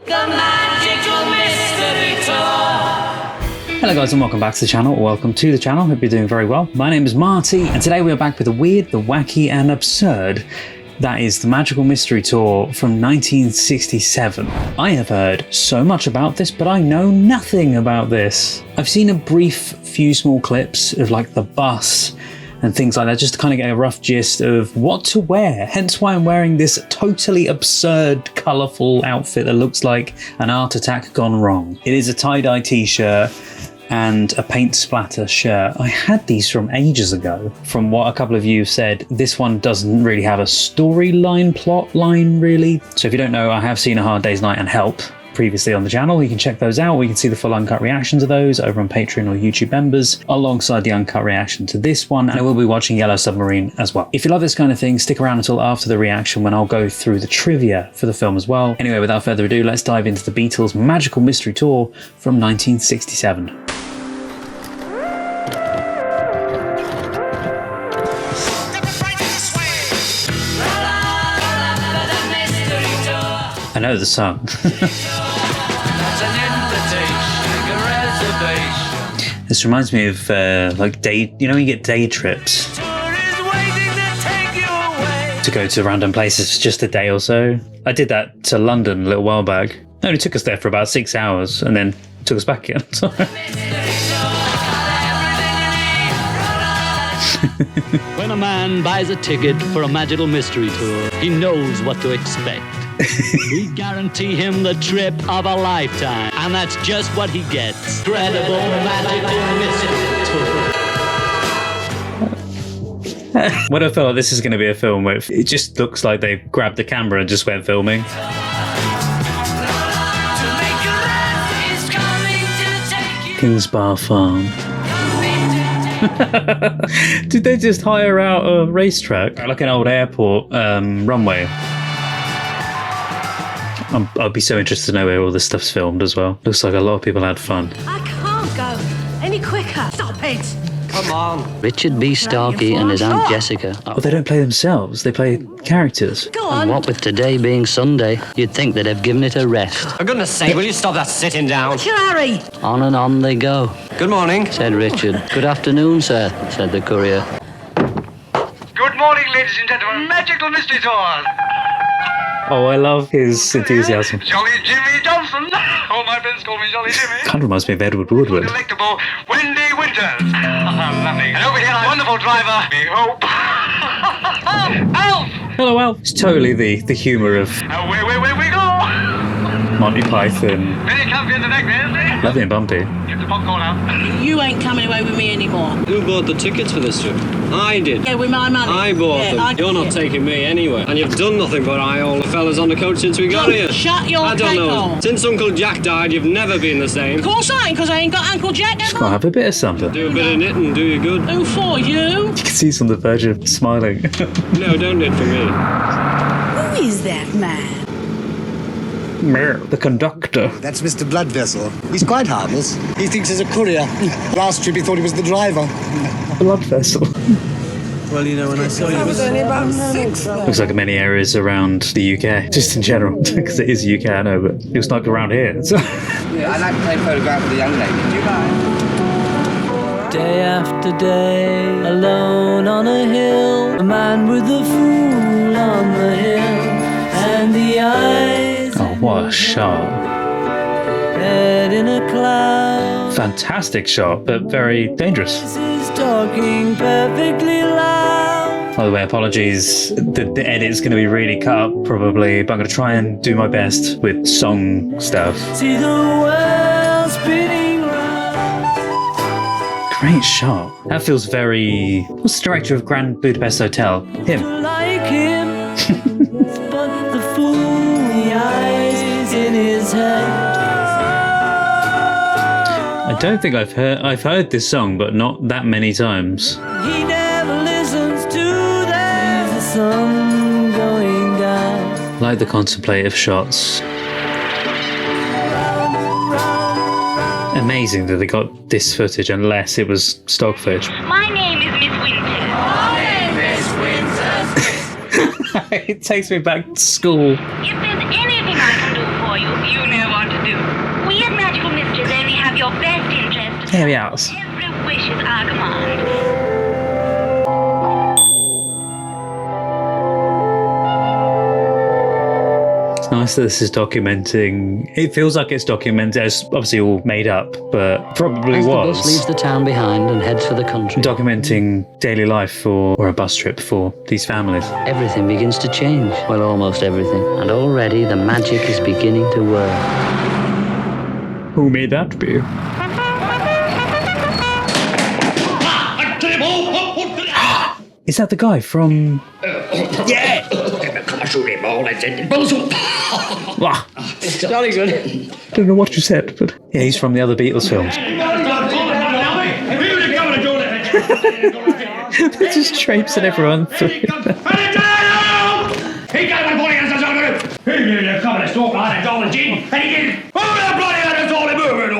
The Magical Mystery Tour! Hello guys and welcome back to the channel, or welcome to the channel, hope you're doing very well. My name is Marty and today we are back with the weird, the wacky and absurd. That is the Magical Mystery Tour from 1967. I have heard so much about this, but I know nothing about this. I've seen a few small clips of like the bus and things like that, just to kind of get a rough gist of what to wear. Hence why I'm wearing this totally absurd, colourful outfit that looks like an art attack gone wrong. It is a tie-dye t-shirt and a paint splatter shirt. I had these from ages ago. From what a couple of you said, this one doesn't really have a storyline, plot line really. So if you don't know, I have seen A Hard Day's Night and Help previously on the channel. You can check those out. We can see the full uncut reaction to those over on Patreon or YouTube members, alongside the uncut reaction to this one. And I will be watching Yellow Submarine as well. If you love this kind of thing, stick around until after the reaction when I'll go through the trivia for the film as well. Anyway, without further ado, let's dive into the Beatles Magical Mystery Tour from 1967. I know the song. This reminds me of like day, you know, when you get day trips to go to random places for just a day or so. I did that to London a little while back. It only took us there for about 6 hours and then took us back again. When a man buys a ticket for a Magical Mystery Tour, he knows what to expect. We guarantee him the trip of a lifetime, and that's just what he gets. Incredible Magical Mystery Tour. When I felt like this is going to be a film where it just looks like they grabbed the camera and just went filming. Kingsbar Farm. Did they just hire out a racetrack? Like an old airport runway? I'd be so interested to know where all this stuff's filmed as well. Looks like a lot of people had fun. I can't go any quicker. Stop it. Come on. Richard B. Starkey and his Aunt Jessica. But they don't play themselves, they play characters. Go on. And what with today being Sunday, you'd think they'd have given it a rest. For goodness sake, will you stop that sitting down? What's your hurry? On and on they go, Good morning. said Richard. Good afternoon, sir, said the courier. Good morning, ladies and gentlemen. Magical Mystery Tour. Oh, I love his enthusiasm. Jolly Jimmy Johnson. All my friends call me Jolly Jimmy. Kind of reminds me of Edward Woodward. Delectable Wendy Winters. Lovely. And over here, our wonderful driver, we hope. Alf! Hello, Alf. It's totally the humour of Away we go. Monty Python. Very comfy in the neck there, isn't it? Lovely and bumpy. Get the popcorn out. You ain't coming away with me anymore. Who bought the tickets for this trip? I did. Yeah, with my money. I bought them. You're not taking me anywhere. And you've done nothing but eye all the fellas on the coach since we got here. Shut your I don't cake know. hole. Since Uncle Jack died, you've never been the same. Of course I ain't, because I ain't got Uncle Jack Just ever. gotta have a bit of something. Do a bit of knitting, do you good. Who for, you? You can see he's on the verge of smiling. No, don't knit for me. Who is that man? The conductor. That's Mr. Bloodvessel. He's quite harmless. He thinks he's a courier. Last trip he thought he was the driver. Blood vessel. Well, you know, when I saw you... I was only about 6. Looks like many areas around the UK, just in general, because it is UK, I know, but it was like around here. So. Yeah, I'd like to take a photograph of the young lady. Do you mind? Day after day, alone on a hill, a man with a fool on the hill, and the eyes. Oh, what a shot. Head in a cloud. Fantastic shot, but very dangerous. Is talking perfectly loud. By the way, apologies, the edit's going to be really cut up probably, but I'm going to try and do my best with song stuff. See the world spinning round. Great shot. That feels very... What's the director of Grand Budapest Hotel? Him. Like him. But the fool, the eyes in his head. I don't think I've heard this song, but not that many times. He never listens to that. There's the sun going down. Like the contemplative shots. Amazing that they got this footage, unless it was stock footage. My name is Miss Winters. My name is It takes me back to school. If there's anything I can do for you, you know There he is. Every wish is our command. It's nice that this is documenting. It feels like it's documented. It's obviously all made up, but probably As the was. bus leaves the town behind and heads for the country, Documenting daily life or a bus trip for these families. everything begins to change. Well, almost everything. And already the magic is beginning to work. Who may that be? Is that the guy from? Yeah! Ah, It's jolly good. don't know what you said, but yeah, he's from the other Beatles films. They're just traipsing everyone through. He got my body as a son. He knew the communist talk like a dollar gin, and he did. Oh, the bloody hell is all the movement.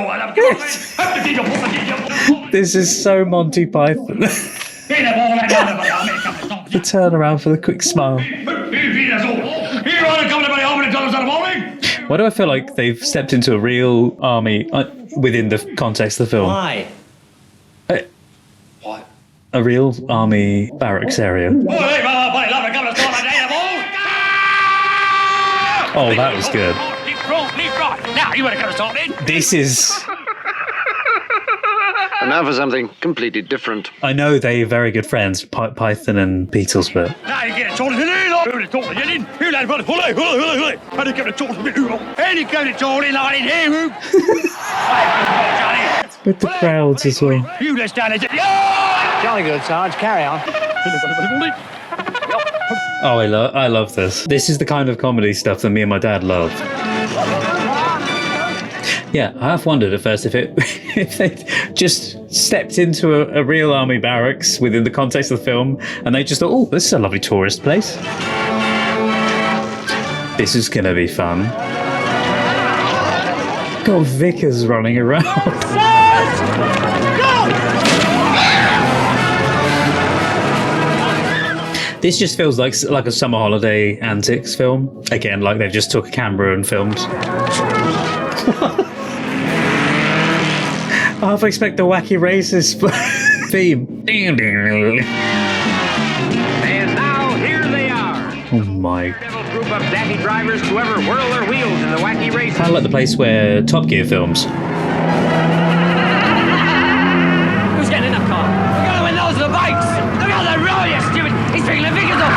This is so Monty Python. The turnaround for the quick smile. Why do I feel like they've stepped into a real army within the context of the film? Why? What? A real army barracks area. Oh, that was good. Now, you want to come and stop it? This is... And now for something completely different. I know they're very good friends, Python and Beatles, but... Now you get a toilet in here, like, you toilet in here, you lad, hula, and you get a toilet in here, and you get a toilet like in here, With the crowds as well. you let's down there, Jolly good, Sarge. Carry on. Oh, I love this. This is the kind of comedy stuff that me and my dad love. Yeah, I have wondered at first if they just stepped into a real army barracks within the context of the film, and they just thought, oh, this is a lovely tourist place. This is gonna be fun. Got Vickers running around. This just feels like a summer holiday antics film. Again, like they've just took a camera and filmed. I half expect the Wacky Races theme. And now here they are. Oh my. Several group of daffy drivers to ever whirl their wheels in the wacky race. Kind of like the place where Top Gear films. Who's getting in that car? Look at the windows of the bikes! Look at the road, you stupid! He's picking the fingers up!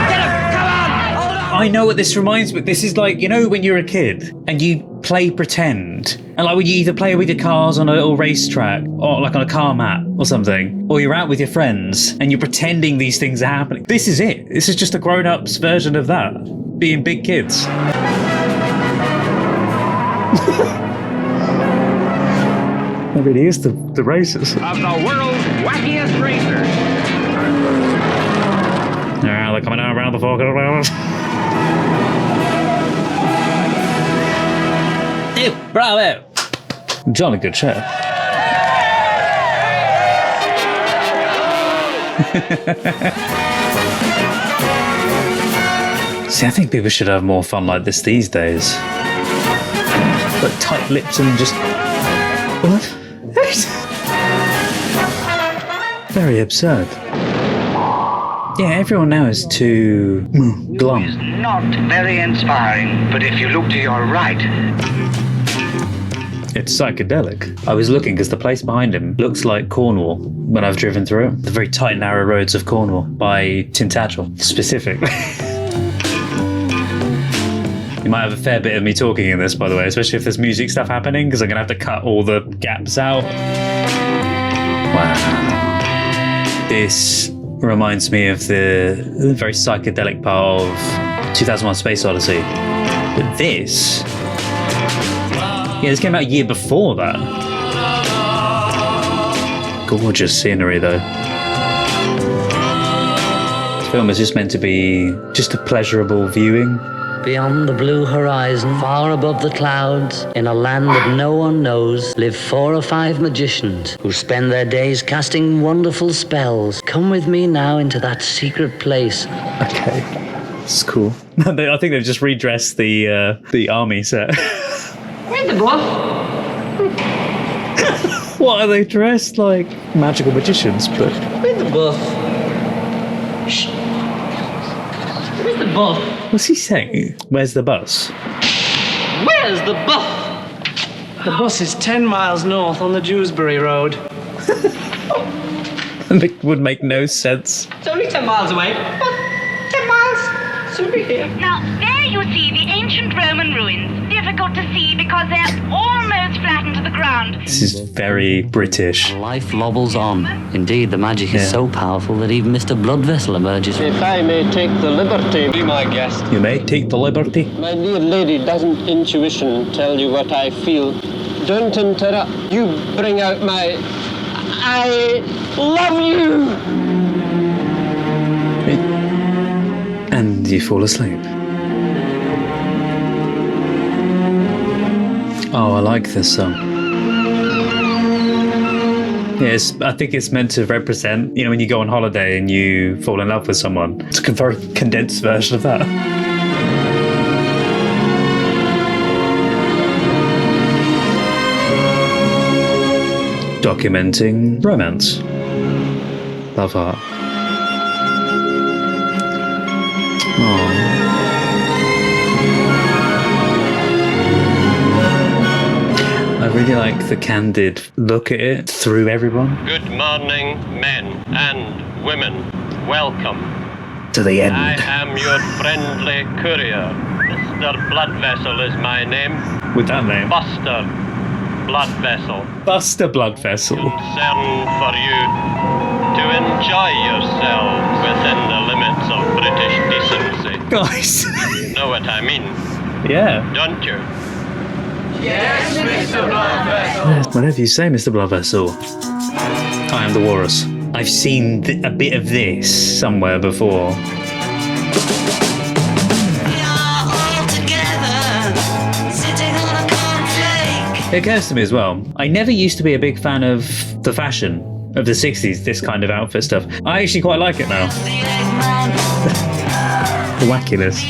Get him! Come on! Hold on! I know what this reminds me. This is like, you know, when you're a kid and you play pretend, and like when you either play with your cars on a little racetrack or like on a car mat or something, or you're out with your friends and you're pretending these things are happening. This is it. This is just a grown-up's version of that, being big kids. That really is the races. Of the world's wackiest racers. Yeah, they're coming out around the fork. Bravo! Jolly good show. See, I think people should have more fun like this these days. Like tight-lipped and just... What? Very absurd. Yeah, everyone now is too glum. Not very inspiring, but if you look to your right... It's psychedelic. I was looking because the place behind him looks like Cornwall when I've driven through it. The very tight, narrow roads of Cornwall by Tintagel, specifically. You might have a fair bit of me talking in this, by the way, especially if there's music stuff happening, because I'm going to have to cut all the gaps out. Wow. This reminds me of the very psychedelic part of 2001 Space Odyssey. But this... Yeah, this came out a year before that. Gorgeous scenery, though. This film is just meant to be just a pleasurable viewing. Beyond the blue horizon, far above the clouds, in a land that no one knows, live 4 or 5 magicians who spend their days casting wonderful spells. Come with me now into that secret place. Okay, it's cool. I think they've just redressed the army set. Where's the boss? What are they dressed like? Magical magicians, but... Where's the bus? Shh. Where's the bus? What's he saying? Where's the bus? Where's the bus? The bus is 10 miles north on the Dewsbury Road. It would make no sense. It's only 10 miles away. 10 miles. Soon be here. Now, there you see the ancient Roman ruins. Difficult to see because they're almost flattened to the ground. This is very British. Life lobbles on. Indeed, the magic is so powerful that even Mr. Blood Vessel emerges. If I may take the liberty, Be my guest. You may take the liberty. my dear lady, doesn't intuition tell you what I feel? Don't interrupt. You bring out my... I love you! And you fall asleep. Oh, I like this song. Yes, I think it's meant to represent, you know, when you go on holiday and you fall in love with someone. It's a very condensed version of that. Documenting romance. Love art. Aww. I really like the candid look at it through everyone. Good morning, men and women. Welcome. To the end. I am your friendly courier. Mr. Blood Vessel is my name. With that name. Buster Blood Vessel. Buster Blood Vessel. Concerned for you to enjoy yourselves within the limits of British decency. Guys. You know what I mean, Yeah. don't you? Yes, Mr. Blood Vessel. Whatever you say, Mr. Blood Vessel. I am the walrus. I've seen a bit of this somewhere before. It occurs to me as well, I never used to be a big fan of the fashion of the 60s, this kind of outfit stuff. I actually quite like it now. The wackiness.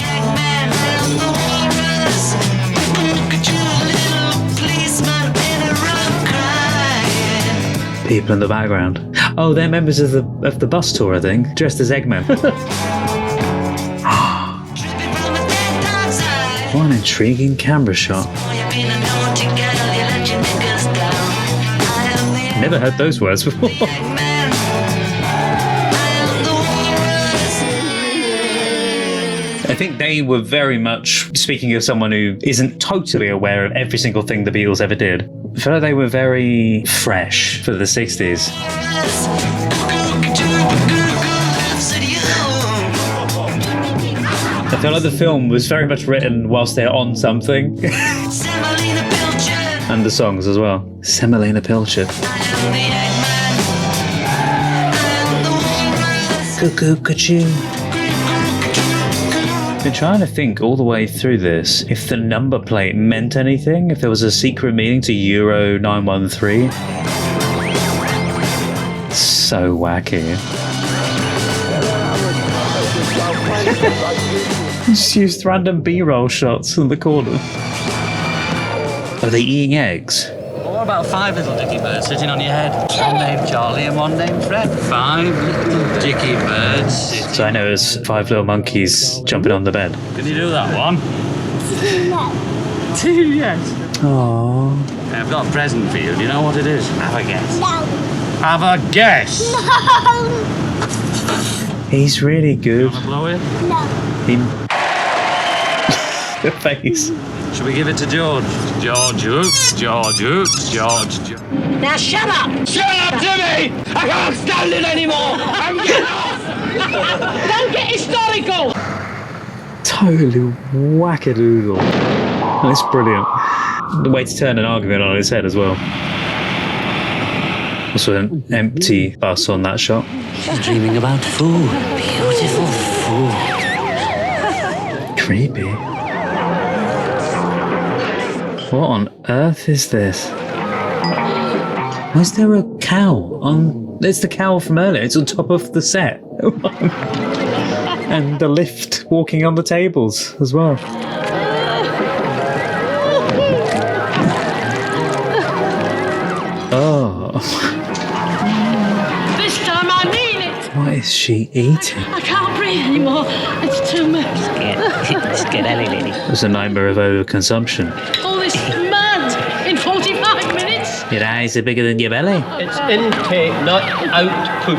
People in the background. Oh, they're members of the bus tour, I think, dressed as Eggmen. What an intriguing camera shot. Never heard those words before. I think they were very much, speaking of someone who isn't totally aware of every single thing the Beatles ever did, I feel like they were very fresh for the 60s. I feel like the film was very much written whilst they're on something. And the songs as well. Semolina Pilchard. Cuckoo-cuckoo. Been trying to think all the way through this if the number plate meant anything, if there was a secret meaning to Euro 913. So wacky. Just used random B-roll shots in the corner. Are they eating eggs? What about 5 little dicky birds sitting on your head? One named Charlie and one named Fred. 5 little dicky birds sitting... So I know there's 5 little monkeys jumping on the bed. Can you do that one? No. 2, yes. Aww. I've got a present for you. Do you know what it is? Have a guess. No. Have a guess. No. He's really good. Want to blow it? No. The face. Should we give it to George? George. Now shut up. Shut up, Jimmy! I can't stand it anymore! I'm getting off! Don't get historical. Totally wackadoodle. That's brilliant. The way to turn an argument on its head as well. Also an empty bus on that shot. She's dreaming about food. Beautiful food. Creepy. What on earth is this? Why is there a cow on... It's the cow from earlier. It's on top of the set. And the lift walking on the tables as well. Oh. What? This time I mean it. What is she eating? I can't breathe anymore. It's too much. Get Ellie, lady. It's a nightmare of overconsumption. All this mud in 45 minutes. Your eyes are bigger than your belly. It's intake, not output.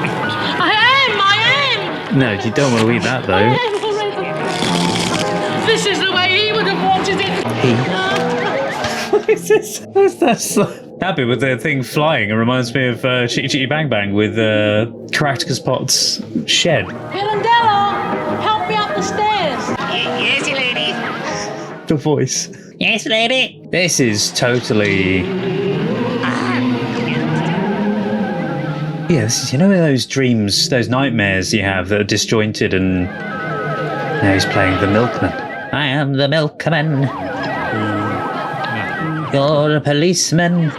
I am. No, you don't want to eat that though. This is the way he would have wanted it. What is this? That's that bit with the thing flying. It reminds me of Chitty Chitty Bang Bang with Caractacus Pot's shed. Pirandello, help me up the stairs. Yes, lady. The voice. Yes, lady. This is totally. Yeah, this is, you know those dreams, those nightmares you have that are disjointed, and now he's playing the milkman. I am the milkman. You're a policeman.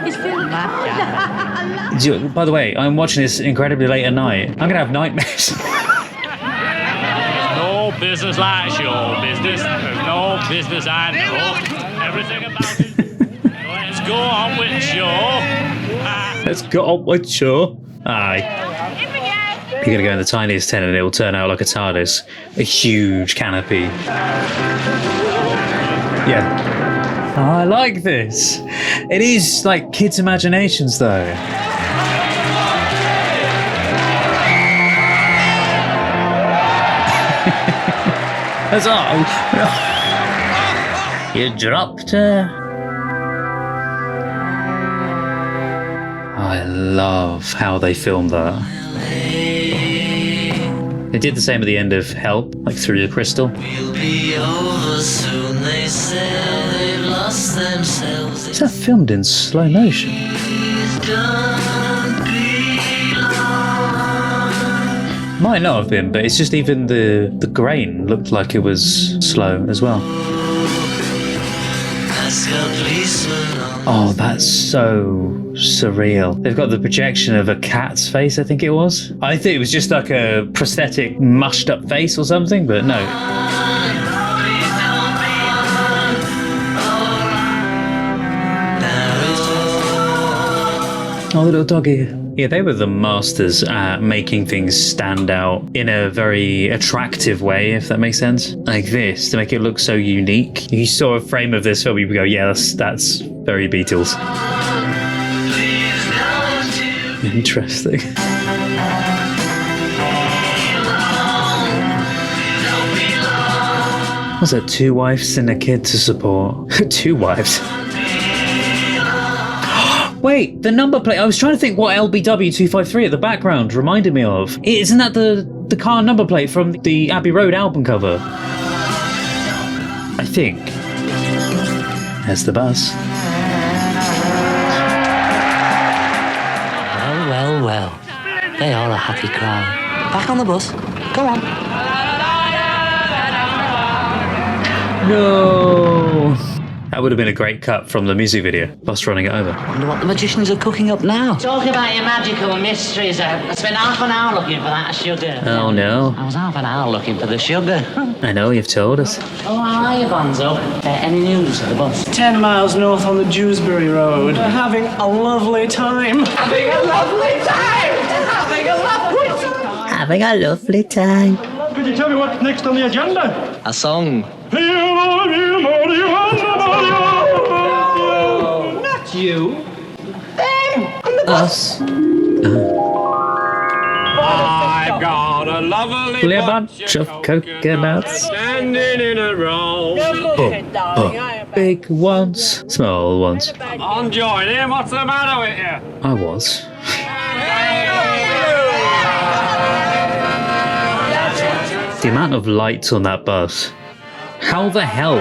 It's feeling By the way, I'm watching this incredibly late at night. I'm gonna have nightmares. No business like show business. There's no business I know. Everything about it. Let's go on with show. Let's go on with show. Aye. You're gonna go in the tiniest tent and it will turn out like a TARDIS. A huge canopy. Yeah. Oh, I like this. It is like kids' imaginations though. That's all. You dropped her. I love how they filmed that. They did the same at the end of Help, like Through the Crystal. We'll be over soon, they say they've lost themselves. Is that filmed in slow motion? Might not have been, but it's just even the grain looked like it was slow as well. Oh, that's so surreal. They've got the projection of a cat's face, I think it was. I think it was just like a prosthetic mushed up face or something, but no. Oh, the little doggy. Yeah, they were the masters at making things stand out in a very attractive way, if that makes sense. Like this, to make it look so unique. You saw a frame of this film, you would go, yeah, that's very Beatles. Interesting. Was that 2 wives and a kid to support? 2 wives? Wait, the number plate. I was trying to think what LBW253 at the background reminded me of. Isn't that the car number plate from the Abbey Road album cover? I think. There's the bus. Well. They are a happy crowd. Back on the bus. Go on. No. That would have been a great cut from the music video. Bus running it over. I wonder what the magicians are cooking up now. Talk about your magical mysteries. I spent half an hour looking for that sugar. Oh no. I was half an hour looking for the sugar. I know, you've told us. Oh, how are you, Bonzo? Any news of the bus? 10 miles north on the Dewsbury Road. We're having a lovely time. Having a lovely time! Having a lovely time! Having a lovely time. Could you tell me what's next on the agenda? A song. Not you. Us. I've got a lovely bunch of coconuts. standing in a row. Big ones, small ones. On join in, what's the matter with you? I was. The amount of lights on that bus. How the hell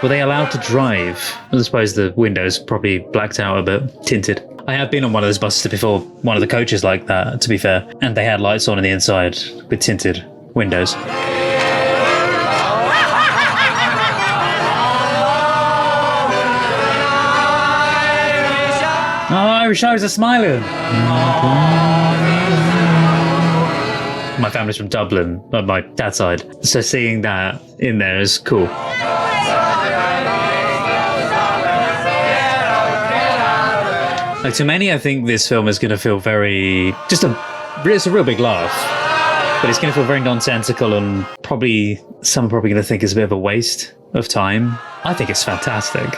were they allowed to drive? I suppose the windows probably blacked out a bit, tinted. I have been on one of those buses before, one of the coaches like that, to be fair, and they had lights on the inside with tinted windows. Oh, Irish eyes are smiling. My family's from Dublin, on my dad's side, so seeing that in there is cool. Like, to many, I think this film is going to feel very... it's a real big laugh, but it's going to feel very nonsensical, and probably some are probably going to think it's a bit of a waste of time. I think it's fantastic.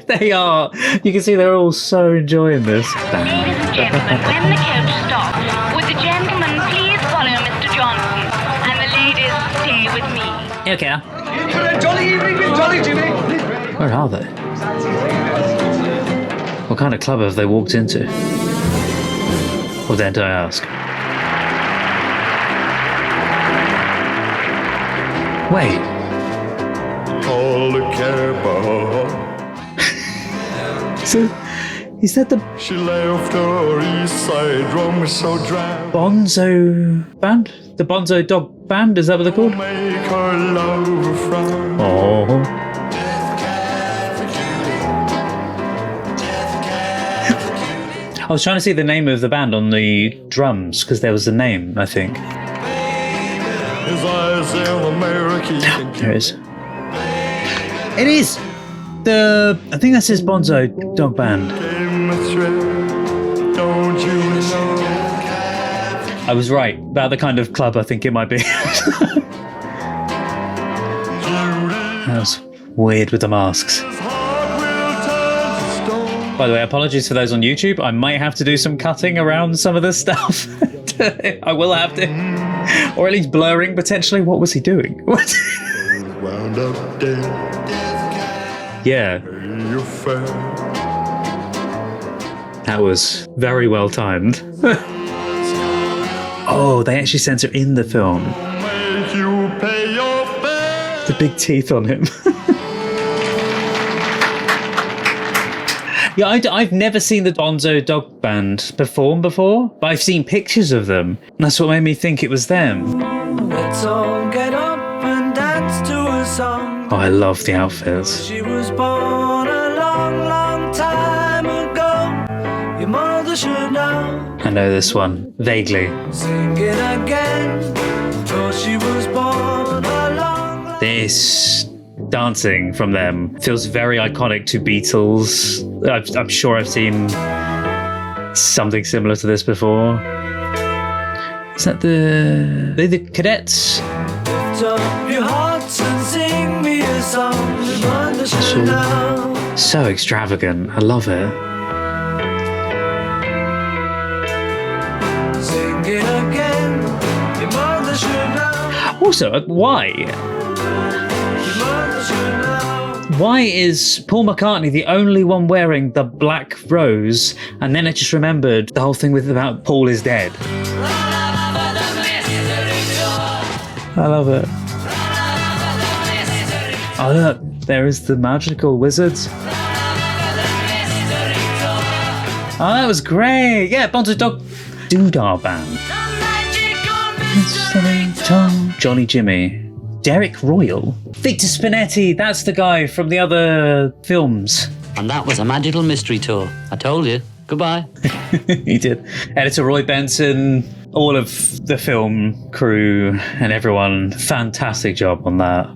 They are. You can see they're all so enjoying this. Ladies and gentlemen, when the coach stops, would the gentlemen please follow Mr. Johnson, and the ladies stay with me? Okay. Jolly evening with Jolly Jimmy. Where are they? What kind of club have they walked into? Or then do I ask? Wait. All the care So, is that the... She left her east side drum so dry. Bonzo band? The Bonzo Dog Band? Is that what they're called? Make her love frown. Oh. I was trying to see the name of the band on the drums, because there was a name, I think. His eyes in America. There it is. It is! I think that's his Bonzo Dog Band. Don't you know? I was right about the kind of club I think it might be. That was weird with the masks. By the way, apologies for those on YouTube. I might have to do some cutting around some of this stuff. I will have to. Or at least blurring, potentially. What was he doing? What? Wound up dead. Yeah. That was very well timed. Oh, they actually censor in the film. The big teeth on him. Yeah, I've never seen the Bonzo Dog Band perform before, but I've seen pictures of them. And that's what made me think it was them. Let's all get up and dance to a song. Oh, I love the outfits. She was born a long, long time ago. Your mother should know. I know this one, vaguely. Sing it again. For she was born a long. This dancing from them feels very iconic to Beatles. I'm sure I've seen something similar to this before. Is that the Cadets? Lift up your hearts and sing me a song. Your mother should know. So extravagant. I love it. Sing it again. Your mother should know. Also, why? Why is Paul McCartney the only one wearing the black rose? And then I just remembered the whole thing about Paul is dead. I love it. Oh look, there is the magical wizards. Oh, that was great. Yeah, Bonzo Dog Doodah Band. Johnny Jimmy. Derek Royal? Victor Spinetti, that's the guy from the other films. And that was a magical mystery tour. I told you. Goodbye. He did. Editor Roy Benson, all of the film crew and everyone, fantastic job on that.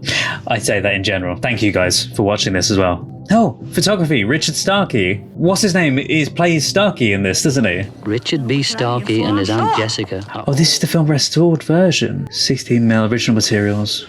I'd say that in general. Thank you guys for watching this as well. Oh, photography, Richard Starkey. What's his name? He plays Starkey in this, doesn't he? Richard B. Starkey and his Aunt Jessica. Oh, this is the film restored version. 16mm original materials.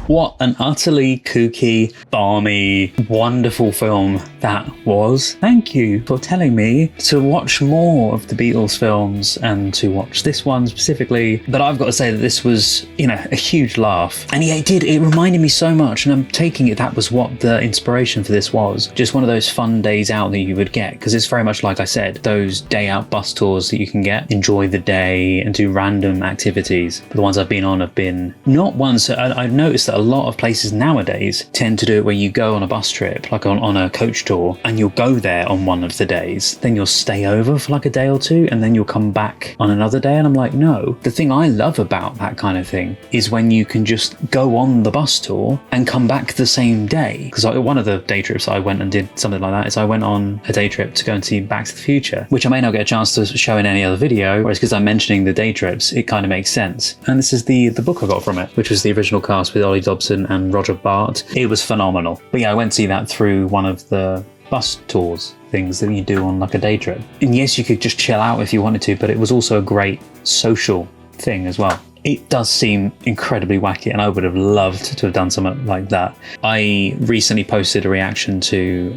What an utterly kooky, balmy, wonderful film that was. Thank you for telling me to watch more of the Beatles films and to watch this one specifically. But I've got to say that this was, a huge laugh. And yeah, it reminded me so much, and I'm taking it that was what the inspiration for this was. Just one of those fun days out that you would get, because it's very much like I said, those day out bus tours that you can get. Enjoy the day and do random activities. But the ones I've been on have been not ones. I've noticed that a lot of places nowadays tend to do it where you go on a bus trip, like on a coach tour, and you'll go there on one of the days, then you'll stay over for like a day or two, and then you'll come back on another day. And I'm like, no, the thing I love about that kind of thing is when you can just go on the bus tour and come back the same day. Because one of the day trips I went and did something like that is I went on a day trip to go and see Back to the Future, which I may not get a chance to show in any other video, whereas because I'm mentioning the day trips, it kind of makes sense. And this is the book I got from it, which was the original cast with Ollie Dobson and Roger Bart. It was phenomenal. But yeah, I went to see that through one of the bus tours things that you do on like a day trip. And yes, you could just chill out if you wanted to, but it was also a great social thing as well. It does seem incredibly wacky, and I would have loved to have done something like that. I recently posted a reaction to,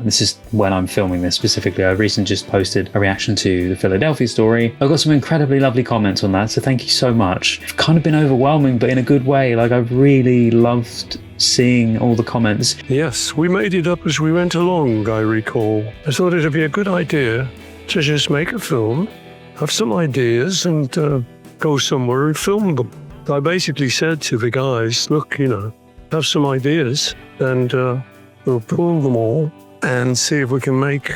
this is when I'm filming this specifically, I recently just posted a reaction to the Philadelphia story. I got some incredibly lovely comments on that, so thank you so much. It's kind of been overwhelming, but in a good way. Like, I've really loved seeing all the comments. Yes, we made it up as we went along, I recall. I thought it'd be a good idea to just make a film, have some ideas, and go somewhere and film them. I basically said to the guys, look, have some ideas, and we'll pull them all and see if we can make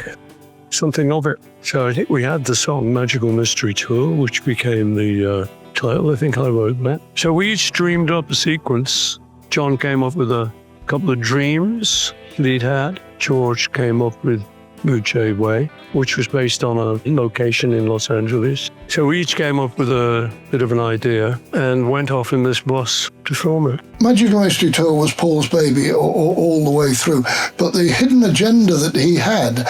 something of it. So I think we had the song Magical Mystery Tour, which became the title. I think I wrote that. So we each dreamed up a sequence. John came up with a couple of dreams that he'd had. George came up with Buche Way, which was based on a location in Los Angeles. So we each came up with a bit of an idea and went off in this bus to film it. Magical Mystery Tour was Paul's baby all the way through, but the hidden agenda that he had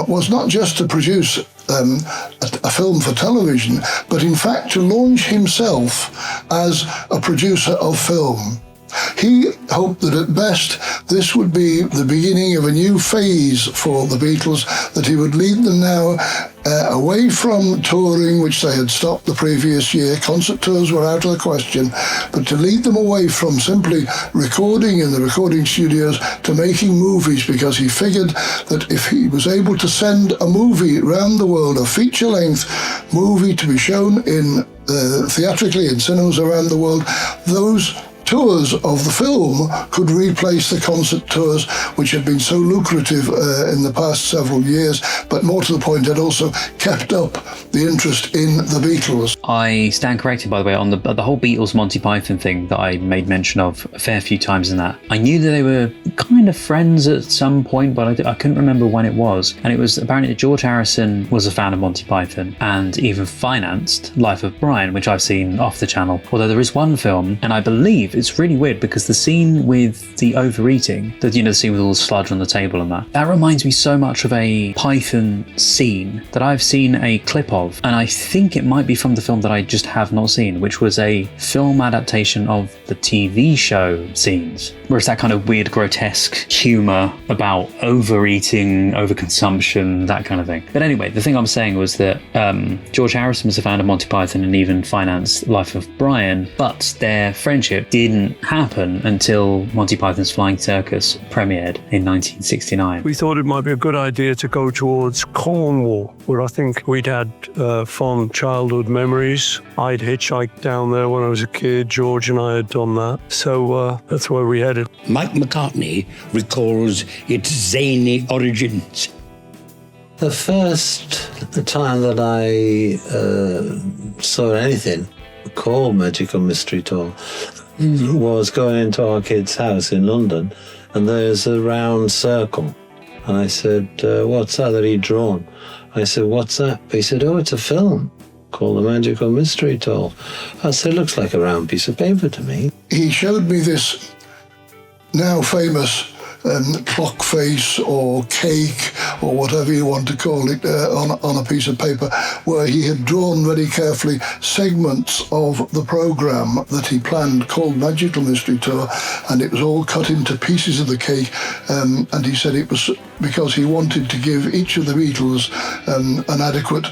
was not just to produce a film for television, but in fact to launch himself as a producer of film. He hoped that at best this would be the beginning of a new phase for the Beatles, that he would lead them now away from touring, which they had stopped the previous year. Concert tours were out of the question, but to lead them away from simply recording in the recording studios to making movies, because he figured that if he was able to send a movie around the world, a feature-length movie to be shown in theatrically in cinemas around the world, those tours of the film could replace the concert tours, which had been so lucrative in the past several years, but more to the point, had also kept up the interest in the Beatles. I stand corrected, by the way, on the whole Beatles Monty Python thing that I made mention of a fair few times in that. I knew that they were kind of friends at some point, but I couldn't remember when it was. And it was apparently that George Harrison was a fan of Monty Python and even financed Life of Brian, which I've seen off the channel. Although there is one film, and I believe it's really weird because the scene with the overeating, the scene with all the sludge on the table and that reminds me so much of a Python scene that I've seen a clip of, and I think it might be from the film that I just have not seen, which was a film adaptation of the TV show scenes, where it's that kind of weird, grotesque humour about overeating, overconsumption, that kind of thing. But anyway, the thing I'm saying was that George Harrison was a fan of Monty Python and even financed Life of Brian, but their friendship didn't happen until Monty Python's Flying Circus premiered in 1969. We thought it might be a good idea to go towards Cornwall, where I think we'd had fond childhood memories. I'd hitchhiked down there when I was a kid. George and I had done that. So that's where we headed. Mike McCartney recalls its zany origins. The first time that I saw anything called Magical Mystery Tour was going into our kid's house in London, and there's a round circle. And I said, what's that he'd drawn? I said, what's that? He said, oh, it's a film called The Magical Mystery Tour. I said, looks like a round piece of paper to me. He showed me this now famous clock face or cake or whatever you want to call it on a piece of paper, where he had drawn very carefully segments of the programme that he planned called Magical Mystery Tour, and it was all cut into pieces of the cake, and he said it was because he wanted to give each of the Beatles an adequate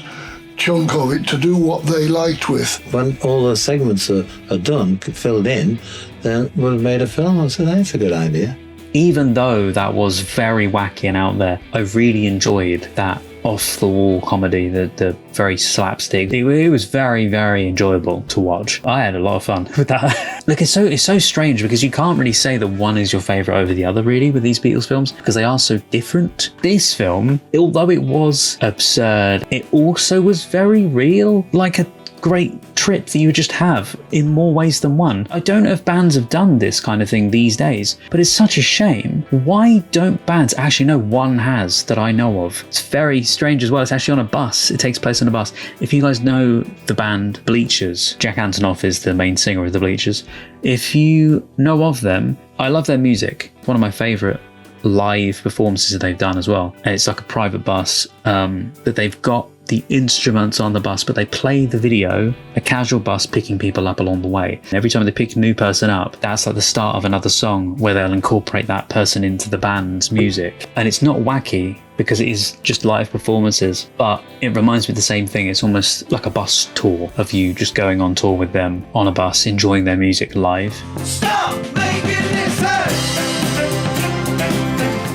chunk of it to do what they liked with. When all the segments are done, filled in, then we'll have made a film. I said, that's a good idea. Even though that was very wacky and out there, I really enjoyed that off-the-wall comedy, the very slapstick. It was very, very enjoyable to watch. I had a lot of fun with that. Look, it's so strange because you can't really say that one is your favourite over the other, really, with these Beatles films, because they are so different. This film, although it was absurd, it also was very real, like a great trip that you would just have in more ways than one. I don't know if bands have done this kind of thing these days, but it's such a shame. Why don't bands? Actually, no, one has that I know of. It's very strange as well. It's actually on a bus. It takes place on a bus. If you guys know the band Bleachers, Jack Antonoff is the main singer of the Bleachers. If you know of them, I love their music. One of my favourite live performances that they've done as well. And it's like a private bus that they've got the instruments on the bus, but they play the video, a casual bus picking people up along the way. And every time they pick a new person up, that's like the start of another song where they'll incorporate that person into the band's music. And it's not wacky because it is just live performances, but it reminds me of the same thing. It's almost like a bus tour of you just going on tour with them on a bus, enjoying their music live. Stop making this hurt!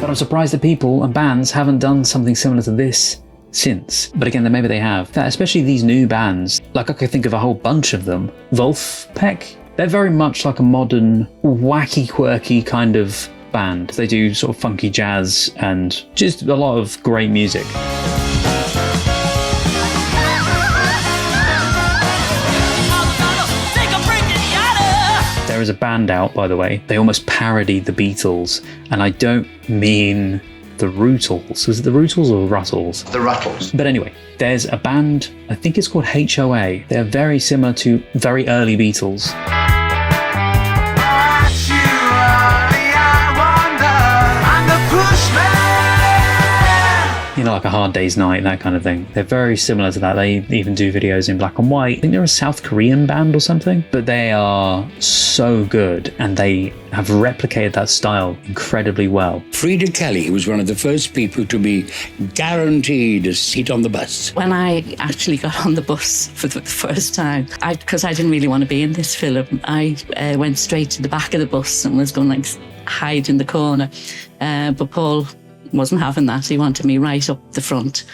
But I'm surprised that people and bands haven't done something similar to this since. But again, maybe they have. Especially these new bands. Like I could think of a whole bunch of them. Wolfpack, they're very much like a modern, wacky, quirky kind of band. They do sort of funky jazz and just a lot of great music. There is a band out, by the way. They almost parodied the Beatles, and I don't mean the Rootles. Was it the Rootles or Ruttles? The Ruttles. But anyway, there's a band, I think it's called HOA. They're very similar to very early Beatles. You know, like A Hard Day's Night, that kind of thing. They're very similar to that. They even do videos in black and white. I think they're a South Korean band or something, but they are so good and they have replicated that style incredibly well. Frida Kelly was one of the first people to be guaranteed a seat on the bus. When I actually got on the bus for the first time, because I didn't really want to be in this film, I went straight to the back of the bus and was going to hide in the corner. But Paul wasn't having that. He wanted me right up the front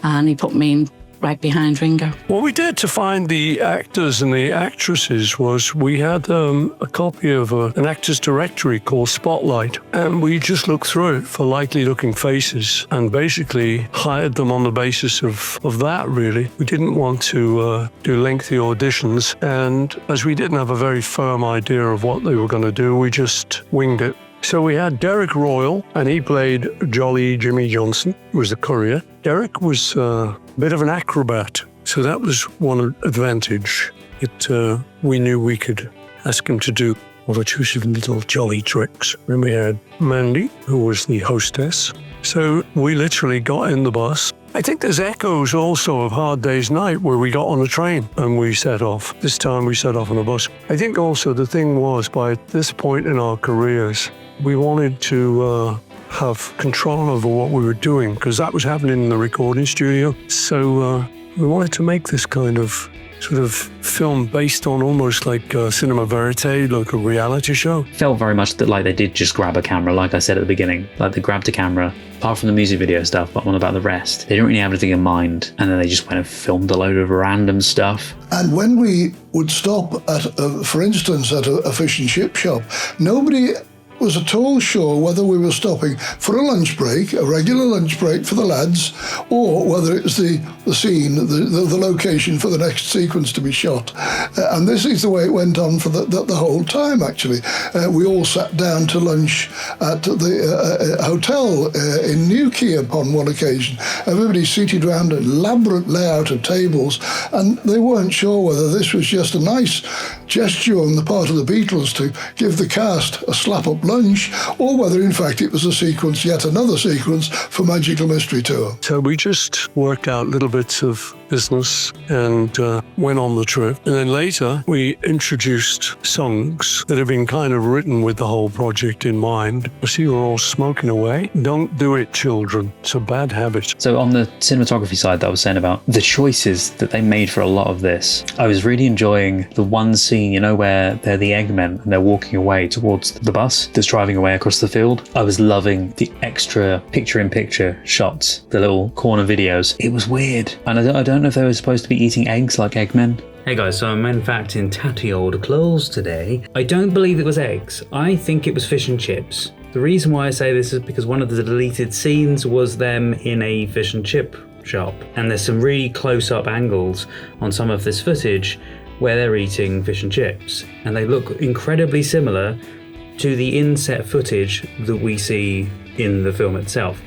and he put me right behind Ringo. What we did to find the actors and the actresses was we had a copy of an actors directory called Spotlight, and we just looked through it for likely looking faces and basically hired them on the basis of that, really. We didn't want to do lengthy auditions, and as we didn't have a very firm idea of what they were going to do, we just winged it. So we had Derek Royal, and he played Jolly Jimmy Johnson, who was the courier. Derek was a bit of an acrobat, so that was one advantage. We knew we could ask him to do one or two little jolly tricks. Then we had Mandy, who was the hostess. So we literally got in the bus. I think there's echoes also of Hard Day's Night where we got on a train and we set off. This time we set off on a bus. I think also the thing was, by this point in our careers, we wanted to have control over what we were doing because that was happening in the recording studio. So we wanted to make this kind of sort of film based on almost like Cinema Verite, like a reality show. Felt very much that like they did just grab a camera, like I said at the beginning. Like they grabbed a camera, apart from the music video stuff, but what about the rest? They didn't really have anything in mind, and then they just went and filmed a load of random stuff. And when we would stop at, for instance, at a fish and chip shop, nobody was at all sure whether we were stopping for a lunch break, a regular lunch break for the lads, or whether it was the scene, the location for the next sequence to be shot. And this is the way it went on for the whole time, actually. We all sat down to lunch at the hotel in Newquay upon one occasion. Everybody seated around an elaborate layout of tables, and they weren't sure whether this was just a nice gesture on the part of the Beatles to give the cast a slap-up lunch, or whether in fact it was a sequence, yet another sequence for Magical Mystery Tour. So we just worked out little bits of business and went on the trip. And then later we introduced songs that have been kind of written with the whole project in mind. I see you're all smoking away. Don't do it, children. It's a bad habit. So on the cinematography side that I was saying about the choices that they made for a lot of this, I was really enjoying the one scene, you know, where they're the Eggmen and they're walking away towards the bus that's driving away across the field. I was loving the extra picture-in-picture shots, the little corner videos. It was weird. And I don't know if they were supposed to be eating eggs like Eggmen. Hey guys, so I'm in fact in tatty old clothes today. I don't believe it was eggs. I think it was fish and chips. The reason why I say this is because one of the deleted scenes was them in a fish and chip shop, and there's some really close-up angles on some of this footage where they're eating fish and chips, and they look incredibly similar to the inset footage that we see in the film itself.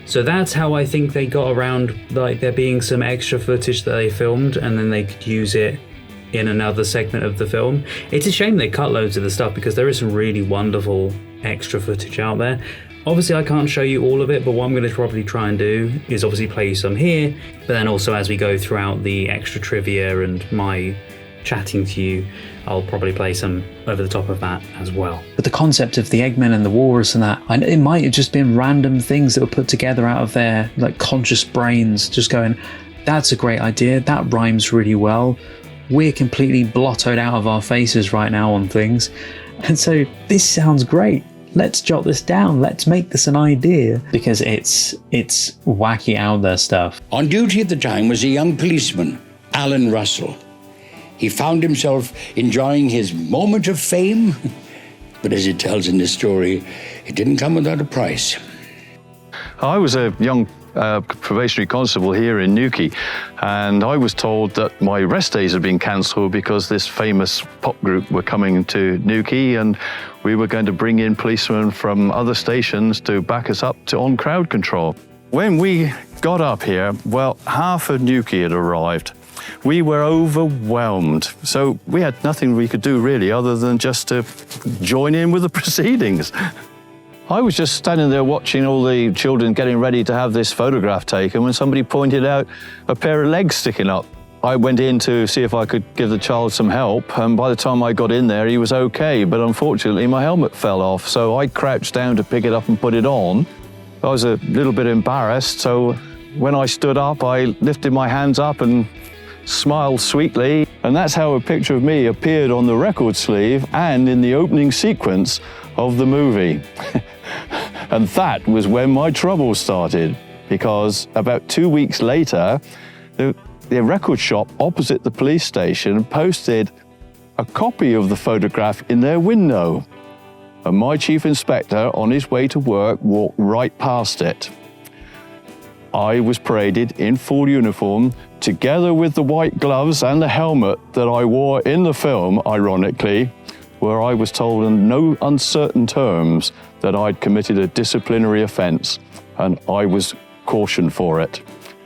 So that's how I think they got around, like, there being some extra footage that they filmed and then they could use it in another segment of the film. It's a shame they cut loads of the stuff because there is some really wonderful extra footage out there. Obviously I can't show you all of it, but what I'm going to probably try and do is obviously play you some here, but then also as we go throughout the extra trivia and my chatting to you, I'll probably play some over the top of that as well. But the concept of the Eggmen and the walrus and that, it might have just been random things that were put together out of their like conscious brains, just going, that's a great idea, that rhymes really well, we're completely blottoed out of our faces right now on things, and so this sounds great. Let's jot this down. Let's make this an idea, because it's wacky out there stuff. On duty at the time was a young policeman, Alan Russell. He found himself enjoying his moment of fame, but as it tells in this story, it didn't come without a price. I was a young probationary constable here in Newquay, and I was told that my rest days had been cancelled because this famous pop group were coming to Newquay, and we were going to bring in policemen from other stations to back us up on crowd control. When we got up here, well, half of Newquay had arrived. We were overwhelmed, so we had nothing we could do really other than just to join in with the proceedings. I was just standing there watching all the children getting ready to have this photograph taken when somebody pointed out a pair of legs sticking up. I went in to see if I could give the child some help, and by the time I got in there, he was okay, but unfortunately my helmet fell off, so I crouched down to pick it up and put it on. I was a little bit embarrassed, so when I stood up, I lifted my hands up and smiled sweetly, and that's how a picture of me appeared on the record sleeve and in the opening sequence of the movie. And that was when my trouble started, because about 2 weeks later, the record shop opposite the police station posted a copy of the photograph in their window, and my chief inspector on his way to work walked right past it. I was paraded in full uniform, together with the white gloves and the helmet that I wore in the film, ironically, where I was told in no uncertain terms that I'd committed a disciplinary offence, and I was cautioned for it.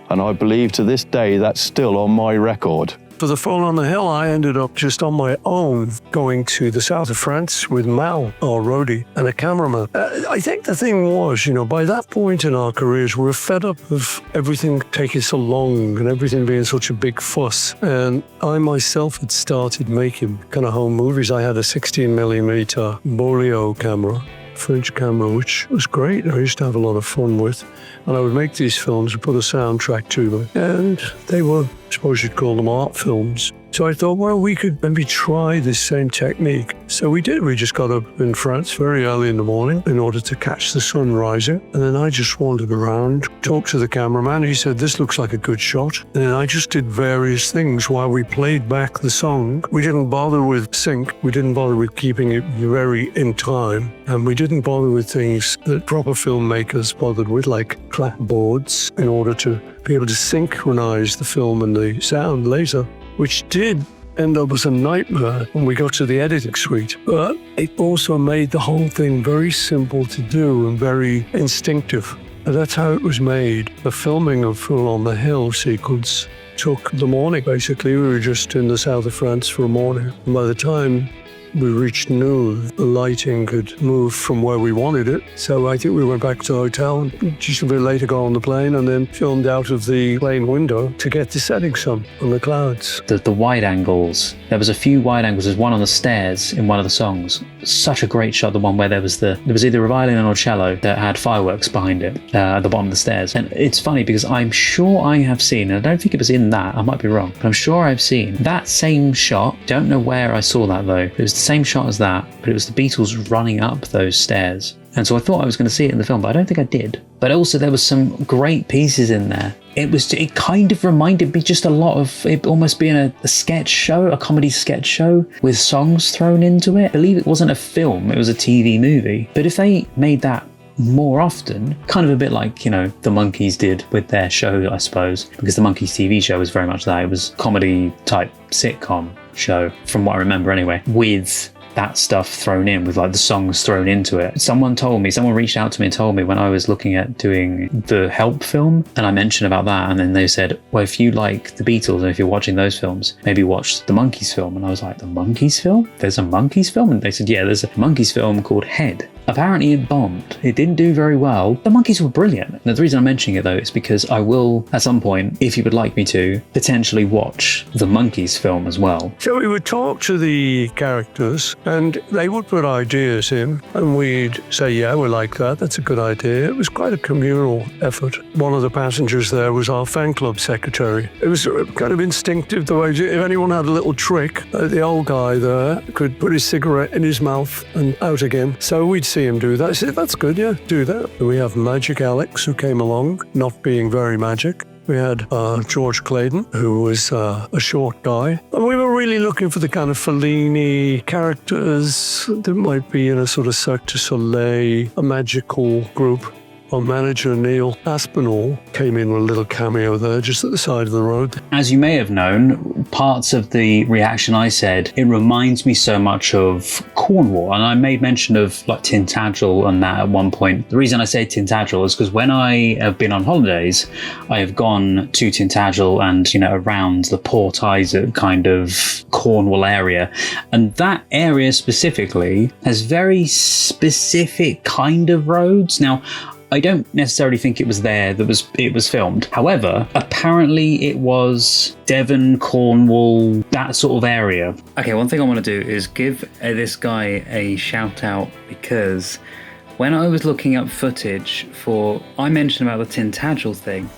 And I believe to this day that's still on my record. For the Fall on the Hill, I ended up just on my own going to the south of France with Mal, our roadie, and a cameraman. I think the thing was, by that point in our careers, we were fed up of everything taking so long and everything being such a big fuss. And I myself had started making kind of home movies. I had a 16mm Bolio camera, French camera, which was great. I used to have a lot of fun with. And I would make these films and put a soundtrack to them. And they were, I suppose you'd call them art films. So I thought, well, we could maybe try this same technique. So we did. We just got up in France very early in the morning in order to catch the sun rising. And then I just wandered around, talked to the cameraman. He said, this looks like a good shot. And then I just did various things while we played back the song. We didn't bother with sync. We didn't bother with keeping it very in time. And we didn't bother with things that proper filmmakers bothered with, like clapboards, in order to be able to synchronize the film and the sound later, which did end up as a nightmare when we got to the editing suite. But it also made the whole thing very simple to do and very instinctive. And that's how it was made. The filming of Fool on the Hill sequence took the morning, basically. We were just in the south of France for a morning. And by the time we reached noon, the lighting could move from where we wanted it. So I think we went back to the hotel, just a bit later got on the plane, and then filmed out of the plane window to get the setting sun on the clouds. The wide angles. There was a few wide angles. There's one on the stairs in one of the songs. Such a great shot, the one where there was either a violin or cello that had fireworks behind it at the bottom of the stairs. And it's funny because I'm sure I have seen, and I don't think it was in that, I might be wrong, but I'm sure I've seen that same shot. Don't know where I saw that though. It was the same shot as that, but it was the Beatles running up those stairs. And so I thought I was going to see it in the film, but I don't think I did. But also there was some great pieces in there. It kind of reminded me just a lot of it almost being a sketch show, a comedy sketch show with songs thrown into it. I believe it wasn't a film, it was a TV movie. But if they made that more often, kind of a bit like, you know, the Monkees did with their show, I suppose, because the Monkees TV show was very much that. It was comedy type sitcom show, from what I remember anyway, with that stuff thrown in, with like the songs thrown into it. Someone reached out to me and told me when I was looking at doing the Help film, and I mentioned about that, and then they said, well, if you like the Beatles and if you're watching those films, maybe watch the Monkees film. And I was like, the Monkees film? There's a Monkees film? And they said, yeah, there's a Monkees film called Head. Apparently it bombed. It didn't do very well. The Monkees were brilliant. And the reason I'm mentioning it though is because I will, at some point, if you would like me to, potentially watch the Monkees film as well. So we would talk to the characters and they would put ideas in and we'd say, yeah, we like that. That's a good idea. It was quite a communal effort. One of the passengers there was our fan club secretary. It was kind of instinctive the way, if anyone had a little trick, the old guy there could put his cigarette in his mouth and out again. So we'd see him do that. I said, that's good, yeah, do that. We have Magic Alex, who came along, not being very magic. We had George Clayton, who was a short guy. And we were really looking for the kind of Fellini characters that might be in a sort of Cirque du Soleil, a magical group. Our manager, Neil Aspinall, came in with a little cameo there, just at the side of the road. As you may have known, parts of the reaction I said, it reminds me so much of Cornwall, and I made mention of like Tintagel and that at one point. The reason I say Tintagel is because when I have been on holidays, I have gone to Tintagel and, you know, around the Port Isaac kind of Cornwall area, and that area specifically has very specific kind of roads. Now, I don't necessarily think it was there that it was filmed. However, apparently it was Devon, Cornwall, that sort of area. Okay, one thing I want to do is give this guy a shout out, because when I was looking up footage I mentioned about the Tintagel thing,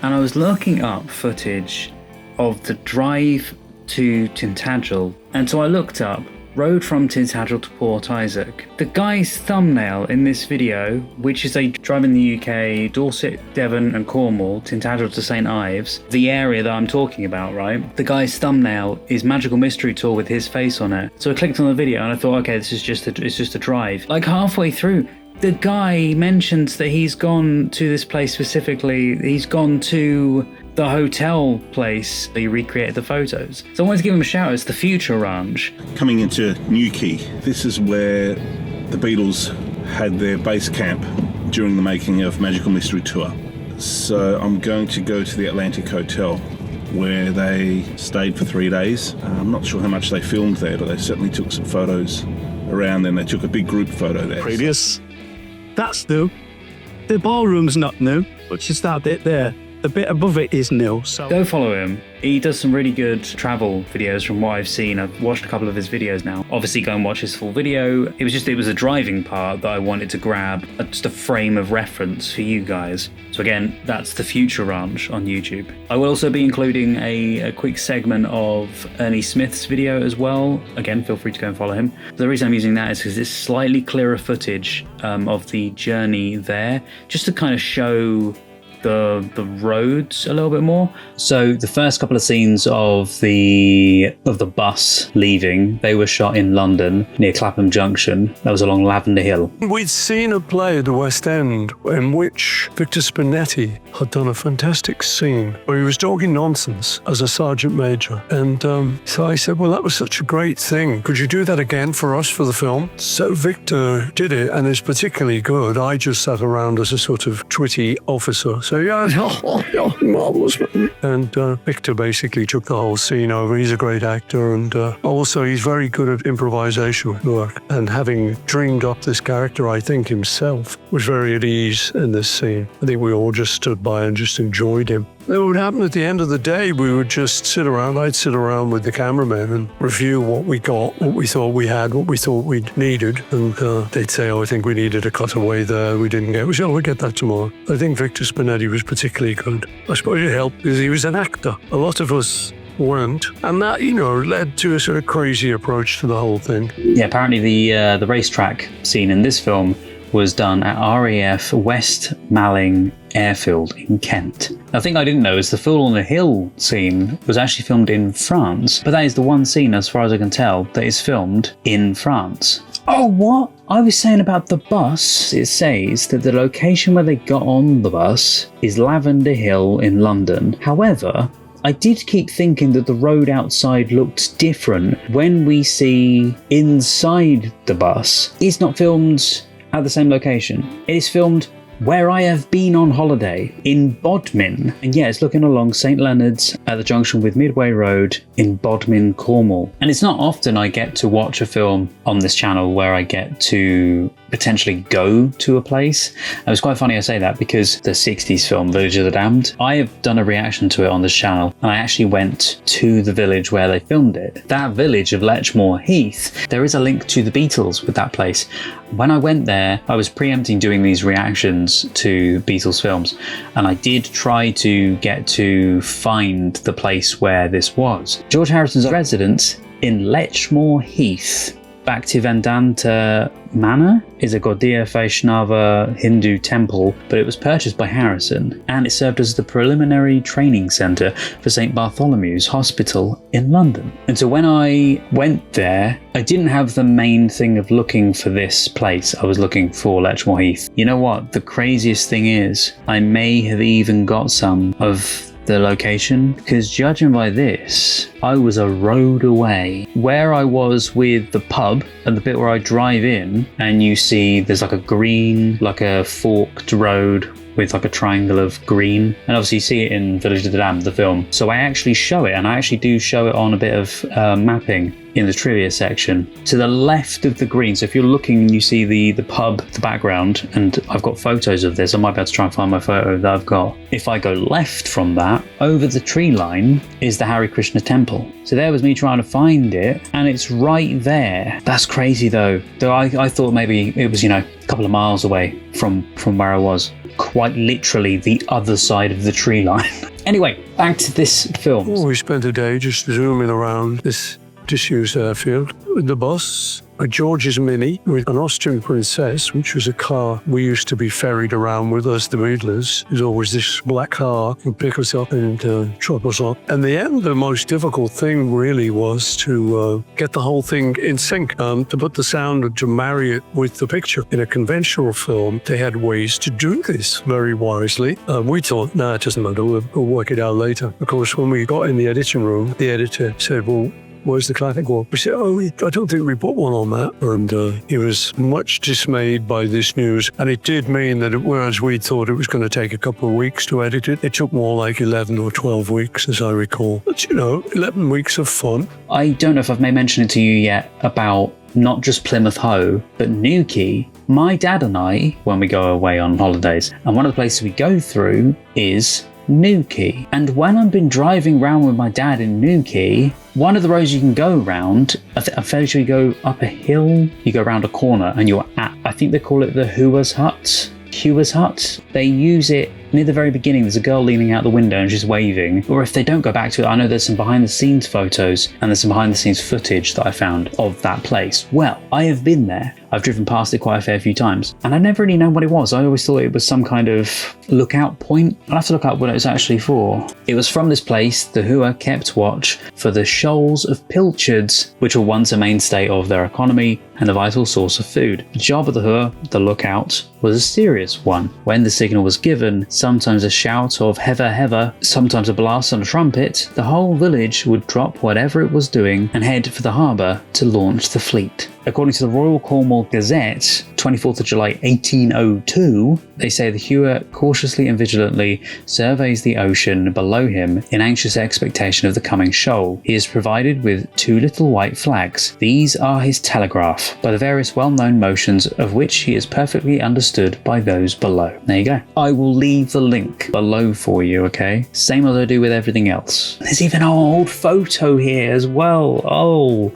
and I was looking up footage of the drive to Tintagel, and so I looked up road from Tintagel to Port Isaac. The guy's thumbnail in this video, which is a drive in the UK, Dorset, Devon and Cornwall, Tintagel to St Ives, the area that I'm talking about, right? The guy's thumbnail is Magical Mystery Tour with his face on it. So I clicked on the video and I thought, okay, it's just a drive. Like halfway through, the guy mentions that he's gone to this place specifically. He's gone to the hotel place he recreated the photos. So I wanted to give him a shout. It's the Future Ranch. Coming into Newquay, this is where the Beatles had their base camp during the making of Magical Mystery Tour. So I'm going to go to the Atlantic Hotel where they stayed for 3 days. I'm not sure how much they filmed there, but they certainly took some photos around then. They took a big group photo there. Previous. That's new. The ballroom's not new, but just that bit there. The bit above it is new. So go follow him. He does some really good travel videos from what I've seen. I've watched a couple of his videos now. Obviously go and watch his full video. It was a driving part that I wanted to grab, just a frame of reference for you guys. So again, that's the Future Ranch on YouTube. I will also be including a quick segment of Ernie Smith's video as well. Again, feel free to go and follow him. The reason I'm using that is because it's slightly clearer footage of the journey there, just to kind of show the roads a little bit more. So the first couple of scenes of the bus leaving, they were shot in London near Clapham Junction. That was along Lavender Hill. We'd seen a play at the West End in which Victor Spinetti had done a fantastic scene where he was talking nonsense as a sergeant major. And so I said, well, that was such a great thing. Could you do that again for us for the film? So Victor did it, and it's particularly good. I just sat around as a sort of twitty officer. So yeah, marvellous. And Victor basically took the whole scene over. He's a great actor, and also he's very good at improvisation work. And having dreamed up this character, I think himself was very at ease in this scene. I think we all just stood by and just enjoyed him. What would happen at the end of the day, we would just sit around. I'd sit around with the cameraman and review what we got, what we thought we had, what we thought we'd needed. And they'd say, oh, I think we needed a cutaway there. We didn't get. We said, oh, we'll get that tomorrow. I think Victor Spinetti was particularly good. I suppose it helped because he was an actor. A lot of us weren't. And that, led to a sort of crazy approach to the whole thing. Yeah, apparently the racetrack scene in this film was done at RAF West Malling Airfield in Kent. The thing I didn't know is the Fool on the Hill scene was actually filmed in France, but that is the one scene, as far as I can tell, that is filmed in France. Oh, what? I was saying about the bus, it says that the location where they got on the bus is Lavender Hill in London. However, I did keep thinking that the road outside looked different when we see inside the bus. It's not filmed at the same location. It is filmed where I have been on holiday, in Bodmin. And yeah, it's looking along St Leonard's at the junction with Midway Road in Bodmin, Cornwall. And it's not often I get to watch a film on this channel where I get to potentially go to a place. It was quite funny I say that because the 60s film Village of the Damned, I have done a reaction to it on this channel, and I actually went to the village where they filmed it. That village of Letchmore Heath, there is a link to the Beatles with that place. When I went there, I was preempting doing these reactions to Beatles films, and I did try to get to find the place where this was. George Harrison's residence in Letchmore Heath. Bhaktivedanta Manor is a Gaudiya Vaishnava Hindu temple, but it was purchased by Harrison, and it served as the preliminary training centre for St Bartholomew's Hospital in London. And so when I went there, I didn't have the main thing of looking for this place. I was looking for Letchmore Heath. You know what? The craziest thing is, I may have even got some of the location, because judging by this, I was a road away. Where I was with the pub and the bit where I drive in, and you see there's like a green, like a forked road with like a triangle of green, and obviously you see it in Village of the Damned, the film. So I actually show it, and I actually do show it on a bit of mapping in the trivia section. To the left of the green, so if you're looking and you see the pub, the background, and I've got photos of this, I might be able to try and find my photo that I've got. If I go left from that, over the tree line is the Hare Krishna temple. So there was me trying to find it, and it's right there. That's crazy though. Though I thought maybe it was, a couple of miles away from where I was. Quite literally the other side of the tree line. Anyway, back to this film. We spent a day just zooming around this disused airfield with the bus, a George's Mini with an Austrian Princess, which was a car we used to be ferried around with us, the Beatles. There's always this black car to pick us up and drop us off. And the most difficult thing really was to get the whole thing in sync, to put the sound, to marry it with the picture. In a conventional film, they had ways to do this very wisely. We thought, it doesn't matter, we'll work it out later. Of course, when we got in the editing room, the editor said, well, where's the classic one? We said, I don't think we put one on that. And he was much dismayed by this news. And it did mean that whereas we thought it was going to take a couple of weeks to edit it, it took more like 11 or 12 weeks, as I recall. But 11 weeks of fun. I don't know if I've made mention it to you yet about not just Plymouth Hoe, but Newquay. My dad and I, when we go away on holidays, and one of the places we go through is Newquay. And when I've been driving around with my dad in Newquay, one of the roads you can go around, I'm fairly sure you go up a hill, you go around a corner, and you're at, I think they call it the Hewers Hut. They use it near the very beginning. There's a girl leaning out the window and she's waving. Or if they don't go back to it, I know there's some behind the scenes photos and there's some behind the scenes footage that I found of that place. Well, I have been there. I've driven past it quite a fair few times, and I never really known what it was. I always thought it was some kind of lookout point. I'll have to look up what it was actually for. It was from this place the Hooer kept watch for the shoals of pilchards, which were once a mainstay of their economy and a vital source of food. The job of the Hooer, the lookout, was a serious one. When the signal was given, sometimes a shout of hever hever, sometimes a blast on a trumpet, the whole village would drop whatever it was doing and head for the harbour to launch the fleet. According to the Royal Cornwall Gazette, 24th of July 1802, they say the Hewer cautiously and vigilantly surveys the ocean below him in anxious expectation of the coming shoal. He is provided with 2 little white flags. These are his telegraph, by the various well-known motions of which he is perfectly understood by those below. There you go. I will leave the link below for you, okay? Same as I do with everything else. There's even an old photo here as well. Oh,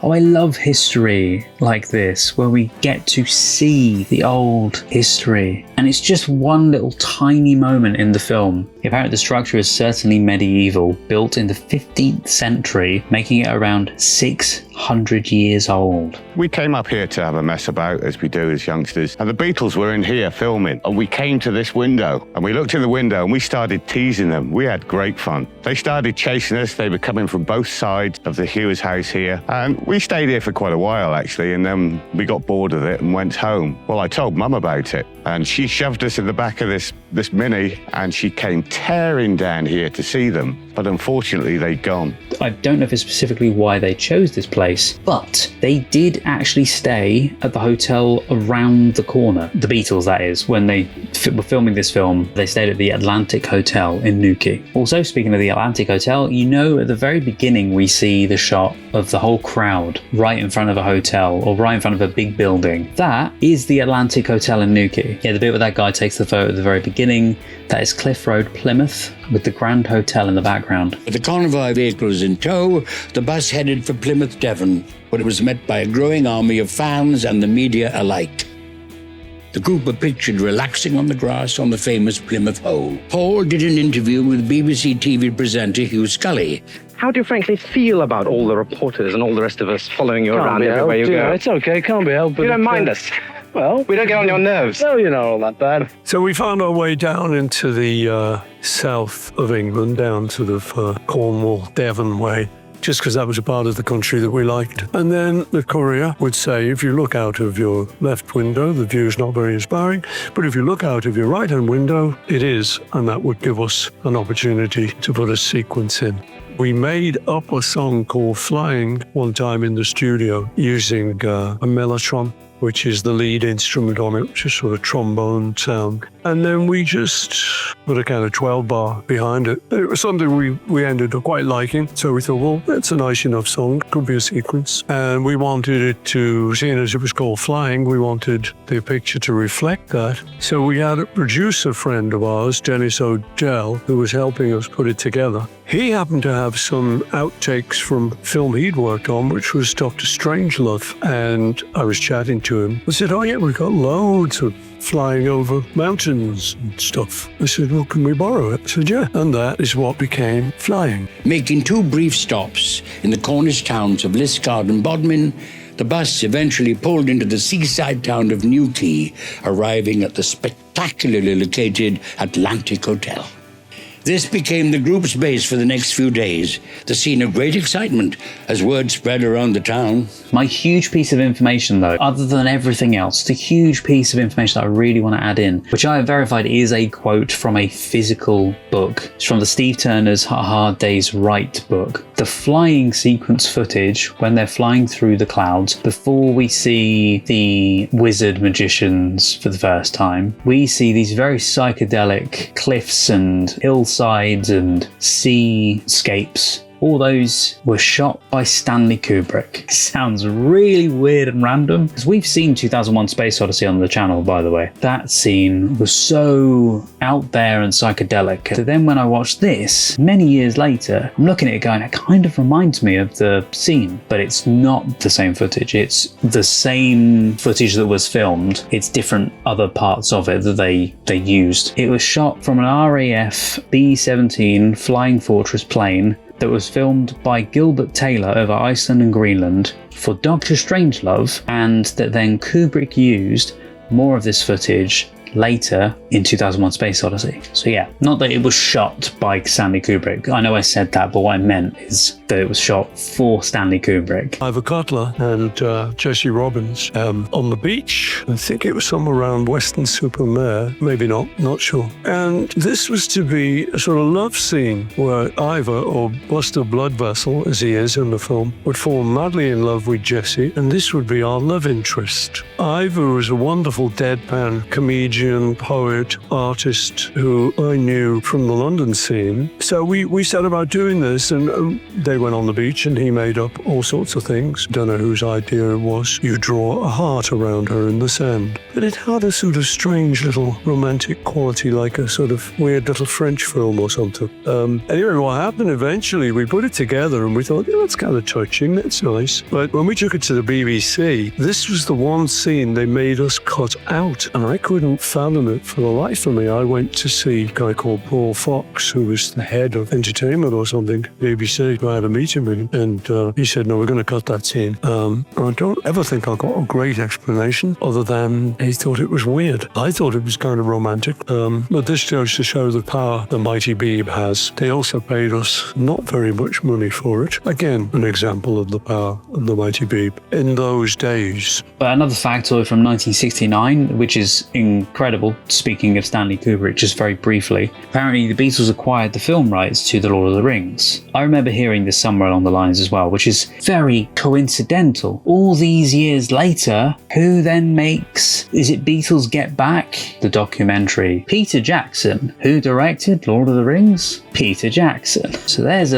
I love history like this, where we get to see the old history. And it's just one little tiny moment in the film. Apparently the structure is certainly medieval, built in the 15th century, making it around 6 100 years old. We came up here to have a mess about, as we do as youngsters, and the Beatles were in here filming, and we came to this window, and we looked in the window, and we started teasing them. We had great fun. They started chasing us. They were coming from both sides of the Hughes house here, and we stayed here for quite a while, actually, and then we got bored of it and went home. Well, I told Mum about it, and she shoved us in the back of this Mini, and she came tearing down here to see them, but unfortunately they'd gone. I don't know if it's specifically why they chose this place, but they did actually stay at the hotel around the corner. The Beatles, that is. When they were filming this film, they stayed at the Atlantic Hotel in Newquay. Also, speaking of the Atlantic Hotel, you know, at the very beginning we see the shot of the whole crowd right in front of a hotel or right in front of a big building. That is the Atlantic Hotel in Newquay. Yeah, the bit where that guy takes the photo at the very beginning, that is Cliff Road, Plymouth, with the Grand Hotel in the background. With the convoy vehicles in tow, the bus headed for Plymouth, Devon, where it was met by a growing army of fans and the media alike. The group were pictured relaxing on the grass on the famous Plymouth Hole. Paul did an interview with BBC TV presenter Hugh Scully. How do you frankly feel about all the reporters and all the rest of us following you around everywhere you go? It's okay, can't be helped. You don't mind us? Well, we don't get on your nerves. No, you're not all that bad. So we found our way down into the south of England, down sort of Cornwall, Devon way, just because that was a part of the country that we liked. And then the courier would say, if you look out of your left window, the view's not very inspiring, but if you look out of your right-hand window, it is, and that would give us an opportunity to put a sequence in. We made up a song called Flying one time in the studio using a mellotron, which is the lead instrument on it, which is sort of trombone sound. And then we just put a kind of 12-bar behind it. It was something we ended up quite liking. So we thought, well, that's a nice enough song. Could be a sequence. And we wanted it to, seeing as it was called Flying, we wanted the picture to reflect that. So we had a producer friend of ours, Dennis O'Dell, who was helping us put it together. He happened to have some outtakes from film he'd worked on, which was Dr. Strangelove. And I was chatting to him. I said, oh yeah, we've got loads of flying over mountains and stuff. I said, well, can we borrow it? I said, yeah. And that is what became Flying. Making 2 brief stops in the Cornish towns of Liskeard and Bodmin, the bus eventually pulled into the seaside town of Newquay, arriving at the spectacularly located Atlantic Hotel. This became the group's base for the next few days, the scene of great excitement as word spread around the town. My huge piece of information, though, other than everything else, the huge piece of information that I really want to add in, which I have verified is a quote from a physical book. It's from the Steve Turner's A Hard Day's Right book. The flying sequence footage, when they're flying through the clouds, before we see the wizard magicians for the first time, we see these very psychedelic cliffs and hills sides and seascapes. All those were shot by Stanley Kubrick. Sounds really weird and random, because we've seen 2001 Space Odyssey on the channel, by the way. That scene was so out there and psychedelic. So then when I watched this, many years later, I'm looking at it going, it kind of reminds me of the scene, but it's not the same footage. It's the same footage that was filmed. It's different other parts of it that they used. It was shot from an RAF B-17 Flying Fortress plane that was filmed by Gilbert Taylor over Iceland and Greenland for Dr. Strangelove, and that then Kubrick used more of this footage later in 2001 Space Odyssey. So yeah, not that it was shot by Stanley Kubrick. I know I said that, but what I meant is that it was shot for Stanley Kubrick. Ivor Cutler and Jesse Robbins on the beach. I think it was somewhere around Weston-super-Mare, maybe not sure. And this was to be a sort of love scene where Ivor, or Buster Bloodvessel as he is in the film, would fall madly in love with Jesse, and this would be our love interest. Ivor was a wonderful deadpan comedian, poet, artist who I knew from the London scene. So we set about doing this, and they went on the beach and he made up all sorts of things. Don't know whose idea it was. You draw a heart around her in the sand. But it had a sort of strange little romantic quality, like a sort of weird little French film or something. Anyway, what happened eventually, we put it together and we thought, yeah, that's kind of touching, that's nice. But when we took it to the BBC, this was the one scene they made us cut out, and I couldn't fathom it for the life of me. I went to see a guy called Paul Fox, who was the head of entertainment or something, BBC. I had a meeting with him, and he said, no, we're going to cut that scene. I don't ever think I got a great explanation other than he thought it was weird. I thought it was kind of romantic. But this goes to show the power the Mighty Beeb has. They also paid us not very much money for it. Again, an example of the power of the Mighty Beeb in those days. But another factoid from 1969, which is incredible, speaking of Stanley Kubrick, just very briefly. Apparently, the Beatles acquired the film rights to The Lord of the Rings. I remember hearing this somewhere along the lines as well, which is very coincidental. All these years later, who then makes, is it Beatles Get Back? The documentary. Peter Jackson. Who directed Lord of the Rings? Peter Jackson. So there's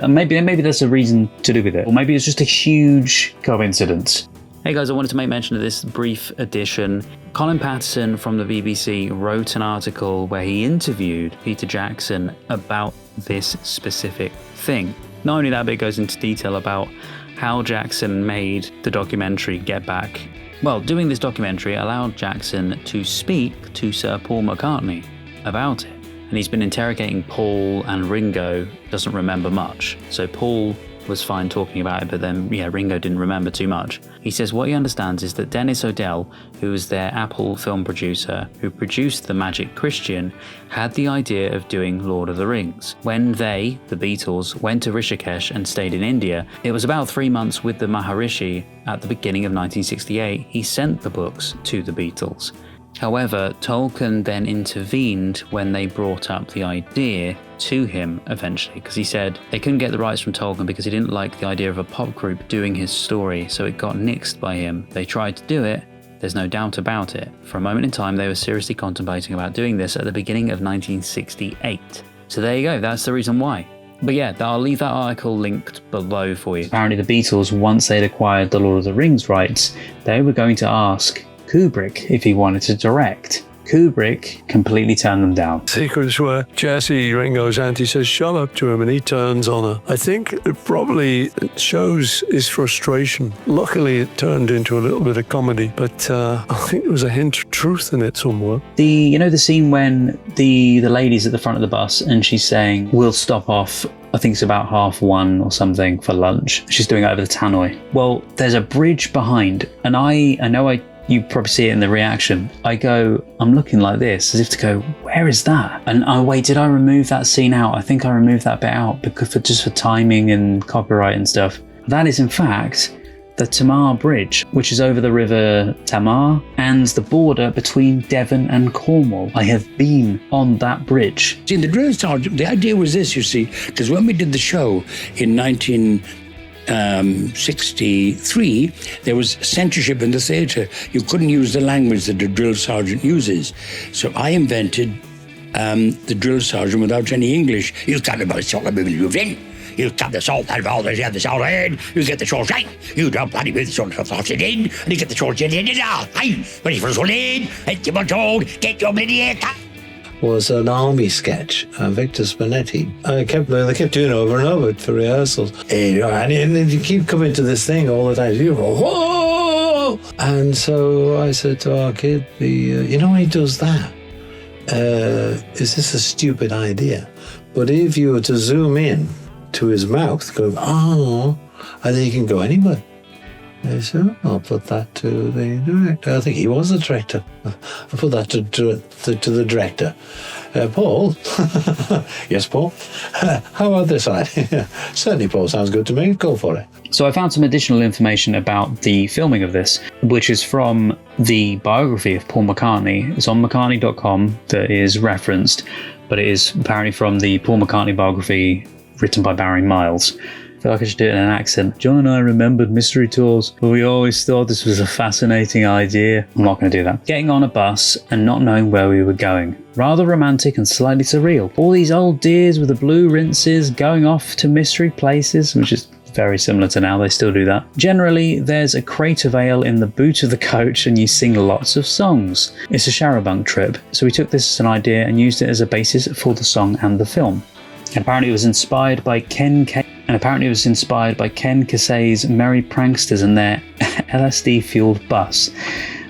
maybe there's a reason to do with it. Or maybe it's just a huge coincidence. Hey guys, I wanted to make mention of this brief addition. Colin Patterson from the BBC wrote an article where he interviewed Peter Jackson about this specific thing. Not only that, but it goes into detail about how Jackson made the documentary Get Back. Well, doing this documentary allowed Jackson to speak to Sir Paul McCartney about it. And he's been interrogating Paul, and Ringo doesn't remember much. So Paul was fine talking about it, but then, Ringo didn't remember too much. He says what he understands is that Dennis O'Dell, who was their Apple film producer, who produced The Magic Christian, had the idea of doing Lord of the Rings. When they, the Beatles, went to Rishikesh and stayed in India, it was about 3 months with the Maharishi. At the beginning of 1968, he sent the books to the Beatles. However, Tolkien then intervened when they brought up the idea to him eventually, because he said they couldn't get the rights from Tolkien because he didn't like the idea of a pop group doing his story, so it got nixed by him. They tried to do it, there's no doubt about it. For a moment in time, they were seriously contemplating about doing this at the beginning of 1968. So there you go, that's the reason why. But yeah, I'll leave that article linked below for you. Apparently the Beatles, once they'd acquired the Lord of the Rings rights, they were going to ask Kubrick if he wanted to direct. Kubrick completely turned them down. Sequence where Jessie, Ringo's auntie, says shut up to him and he turns on her. I think it probably shows his frustration. Luckily it turned into a little bit of comedy, but I think there was a hint of truth in it somewhere. The scene when the lady's at the front of the bus and she's saying, we'll stop off, I think it's about 1:30 or something for lunch. She's doing it over the tannoy. Well, there's a bridge behind, and you probably see it in the reaction. I'm looking like this, as if to go, where is that? And did I remove that scene out? I think I removed that bit out just for timing and copyright and stuff. That is in fact the Tamar Bridge, which is over the river Tamar and the border between Devon and Cornwall. I have been on that bridge. See, in the drill sergeant, the idea was this, you see, because when we did the show in 1963, there was censorship in the theatre. You couldn't use the language that the drill sergeant uses. So I invented the drill sergeant without any English. You cut about salt and moving you in. You cut the salt out of all the salt head. You get the salt right. You don't bloody move the salt in. And you get the salt in. Hey, ready for the salt in. Get your told. Get your bloody hair cut. Was an army sketch, Victor Spinetti. They kept doing it over and over for rehearsals. And you keep coming to this thing all the time. You go, whoa! And so I said to our kid, when he does that, is this a stupid idea? But if you were to zoom in to his mouth, go, and then he can go anywhere. I said, I'll put that to the director. I think he was the director. I'll put that to the director. Paul? Yes, Paul? How about this side? Certainly, Paul, sounds good to me. Go for it. So I found some additional information about the filming of this, which is from the biography of Paul McCartney. It's on McCartney.com that is referenced, but it is apparently from the Paul McCartney biography written by Barry Miles. I feel like I should do it in an accent. John and I remembered mystery tours, but we always thought this was a fascinating idea. I'm not going to do that. Getting on a bus and not knowing where we were going. Rather romantic and slightly surreal. All these old dears with the blue rinses going off to mystery places, which is very similar to now, they still do that. Generally, there's a crate of ale in the boot of the coach and you sing lots of songs. It's a Sharabunk trip, so we took this as an idea and used it as a basis for the song and the film. And apparently it was inspired by Ken Kesey's Merry Pranksters and their LSD-fueled bus.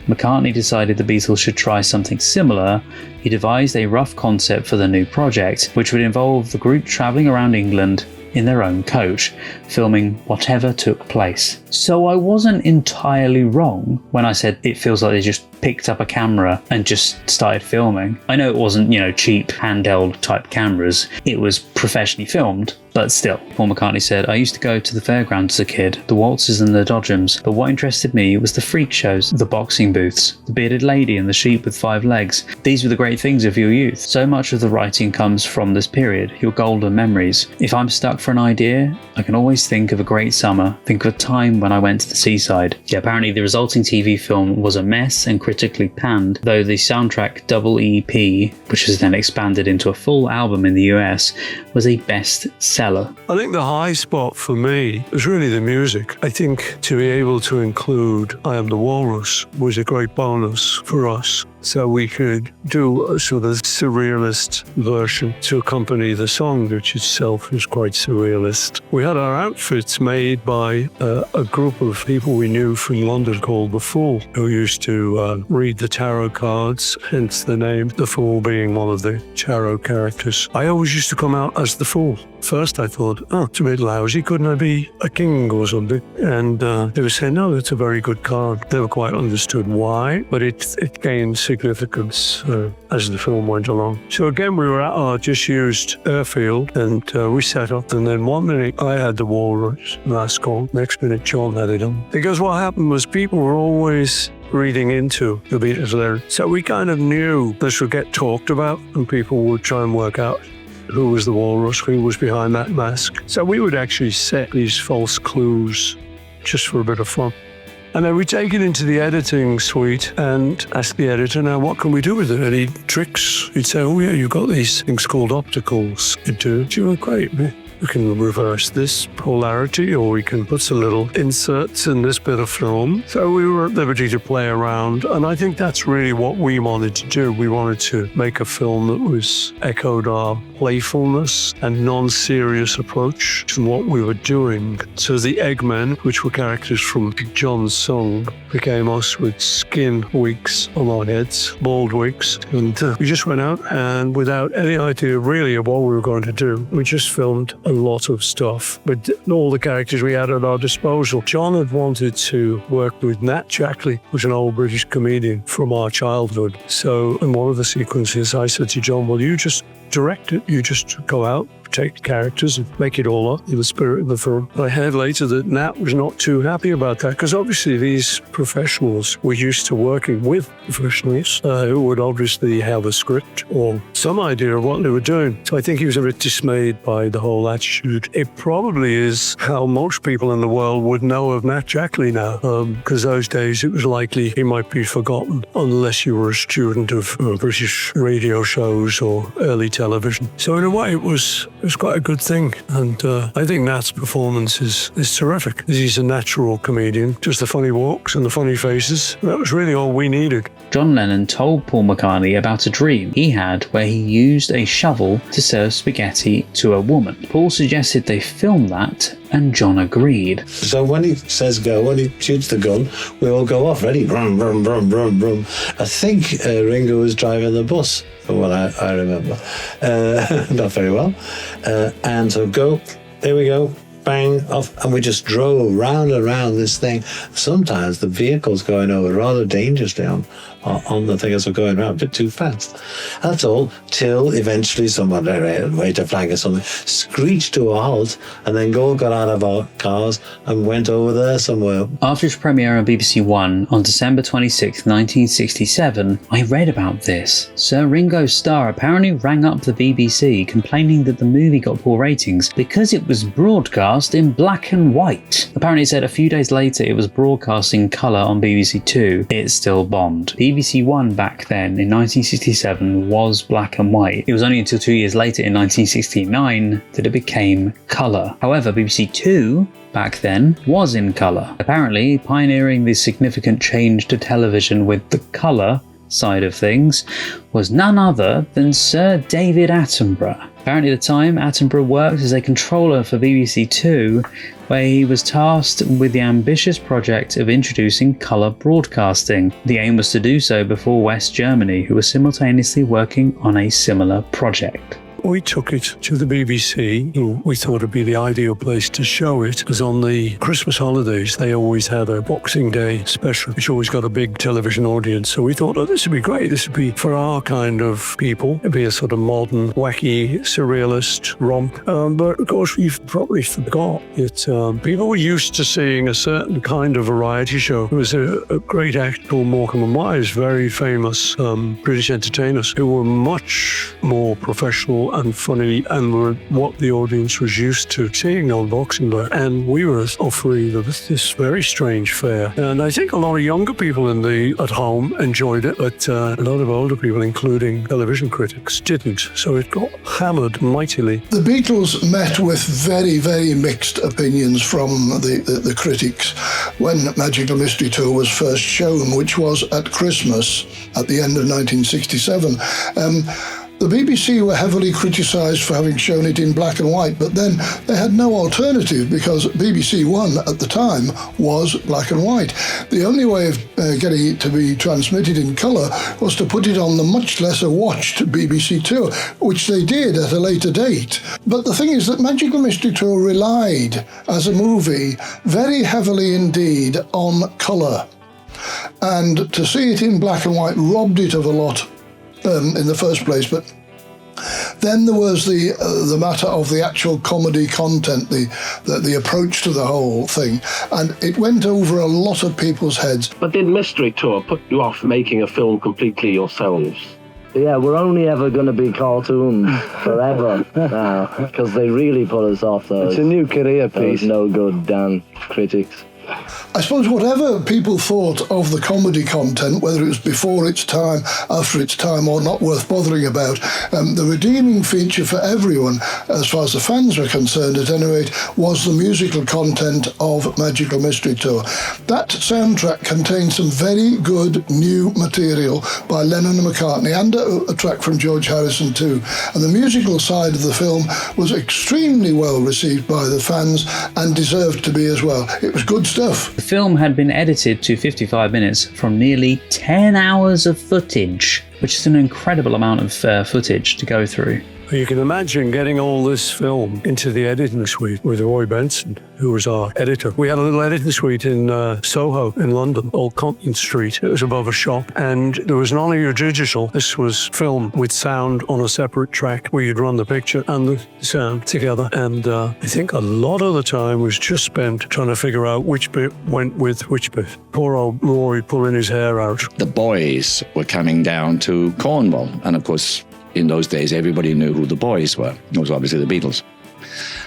McCartney decided the Beatles should try something similar. He devised a rough concept for the new project, which would involve the group travelling around England in their own coach, filming whatever took place. So I wasn't entirely wrong when I said it feels like they just picked up a camera and just started filming. I know it wasn't, cheap handheld type cameras. It was professionally filmed, but still. Paul McCartney said, "I used to go to the fairgrounds as a kid, the waltzes and the dodgems, but what interested me was the freak shows, the boxing booths, the bearded lady and the sheep with 5 legs. These were the great things of your youth. So much of the writing comes from this period, your golden memories. If I'm stuck for an idea, I can always think of a great summer, think of a time when I went to the seaside." Yeah, apparently the resulting TV film was a mess and critically panned, though the soundtrack double EP, which was then expanded into a full album in the US, was a bestseller. I think the high spot for me was really the music. I think to be able to include I Am the Walrus was a great bonus for us. So we could do a sort of surrealist version to accompany the song, which itself is quite surrealist. We had our outfits made by a group of people we knew from London called The Fool, who used to read the tarot cards, hence the name, The Fool being one of the tarot characters. I always used to come out as The Fool. First I thought, it's a bit lousy, couldn't I be a king or something? And they were saying, no, it's a very good card. Never quite understood why, but it gained significance as the film went along. So again, we were at our disused airfield and we set up, and then one minute I had the walrus mask on, next minute John had it on. Because what happened was people were always reading into the Beatles lyrics. So we kind of knew this would get talked about and people would try and work out who was the walrus, who was behind that mask. So we would actually set these false clues just for a bit of fun. And then we take it into the editing suite and ask the editor, now what can we do with it? Any tricks? He'd say, oh yeah, you've got these things called opticals. You'd do it. You were great. We can reverse this polarity, or we can put some little inserts in this bit of film. So we were at liberty to play around, and I think that's really what we wanted to do. We wanted to make a film that was echoed our playfulness and non-serious approach to what we were doing. So the Eggmen, which were characters from John's song, became us with skin wigs on our heads, bald wigs. And we just went out, and without any idea really of what we were going to do, we just filmed a lot of stuff, but all the characters we had at our disposal. John had wanted to work with Nat Jackley, who's an old British comedian from our childhood. So in one of the sequences, I said to John, well, you just direct it. You just go out, take characters and make it all up in the spirit of the film. I heard later that Nat was not too happy about that, because obviously these professionals were used to working with professionals who would obviously have a script or some idea of what they were doing. So I think he was a bit dismayed by the whole attitude. It probably is how most people in the world would know of Nat Jackley now, because those days it was likely he might be forgotten unless you were a student of British radio shows or early television. So in a way it was quite a good thing, and I think Nat's performance is terrific. He's a natural comedian, just the funny walks and the funny faces. That was really all we needed. John Lennon told Paul McCartney about a dream he had where he used a shovel to serve spaghetti to a woman. Paul suggested they film that, and John agreed. So when he says go, when he shoots the gun, we all go off, ready, brum, brum, brum, brum, brum. I think Ringo was driving the bus, from what I remember. Not very well. And so go, there we go, bang, off, and we just drove round and round this thing. Sometimes the vehicles going over rather dangerously on the thing as we're going around, a bit too fast. That's all, till eventually someone, waved a flag or something, screeched to a halt, and then all got out of our cars and went over there somewhere. After its premiere on BBC One on December 26, 1967, I read about this. Sir Ringo Starr apparently rang up the BBC complaining that the movie got poor ratings because it was broadcast in black and white. Apparently it said a few days later it was broadcast in colour on BBC Two. It still bombed. BBC One back then in 1967 was black and white. It was only until 2 years later in 1969 that it became colour. However, BBC Two back then was in colour, apparently pioneering the significant change to television with the colour side of things was none other than Sir David Attenborough. Apparently at the time, Attenborough worked as a controller for BBC Two where he was tasked with the ambitious project of introducing colour broadcasting. The aim was to do so before West Germany, who was simultaneously working on a similar project. We took it to the BBC, who we thought would be the ideal place to show it, because on the Christmas holidays they always had a Boxing Day special, which always got a big television audience. So we thought, oh, this would be great. This would be for our kind of people. It'd be a sort of modern, wacky, surrealist romp. But of course, we've probably forgot that people were used to seeing a certain kind of variety show. There was a great actor called Morecambe and Wise, very famous British entertainers, who were much more professional and funny and were what the audience was used to seeing on Boxing Day. And we were offering this very strange fare. And I think a lot of younger people at home enjoyed it, but a lot of older people, including television critics, didn't. So it got hammered mightily. The Beatles met with very, very mixed opinions from the critics when Magical Mystery Tour was first shown, which was at Christmas at the end of 1967. The BBC were heavily criticised for having shown it in black and white, but then they had no alternative because BBC One at the time was black and white. The only way of getting it to be transmitted in colour was to put it on the much lesser watched BBC Two, which they did at a later date. But the thing is that Magical Mystery Tour relied, as a movie, very heavily indeed on colour. And to see it in black and white robbed it of a lot in the first place, but then there was the matter of the actual comedy content, the approach to the whole thing, and it went over a lot of people's heads. But did Mystery Tour put you off making a film completely yourselves? Yeah, we're only ever going to be cartoons forever now, because they really put us off those. It's a new career piece. Those no good damn critics. I suppose whatever people thought of the comedy content, whether it was before its time, after its time, or not worth bothering about, the redeeming feature for everyone, as far as the fans were concerned at any rate, was the musical content of Magical Mystery Tour. That soundtrack contained some very good new material by Lennon and McCartney, and a track from George Harrison too. And the musical side of the film was extremely well received by the fans and deserved to be as well. It was good stuff. The film had been edited to 55 minutes from nearly 10 hours of footage, which is an incredible amount of footage to go through. You can imagine getting all this film into the editing suite with Roy Benson, who was our editor. We had a little editing suite in Soho in London, Old Compton Street. It was above a shop, and there was not only a digital, this was film with sound on a separate track where you'd run the picture and the sound together. And I think a lot of the time was just spent trying to figure out which bit went with which bit. Poor old Roy pulling his hair out. The boys were coming down to Cornwall, and of course, in those days, everybody knew who the boys were. It was obviously the Beatles.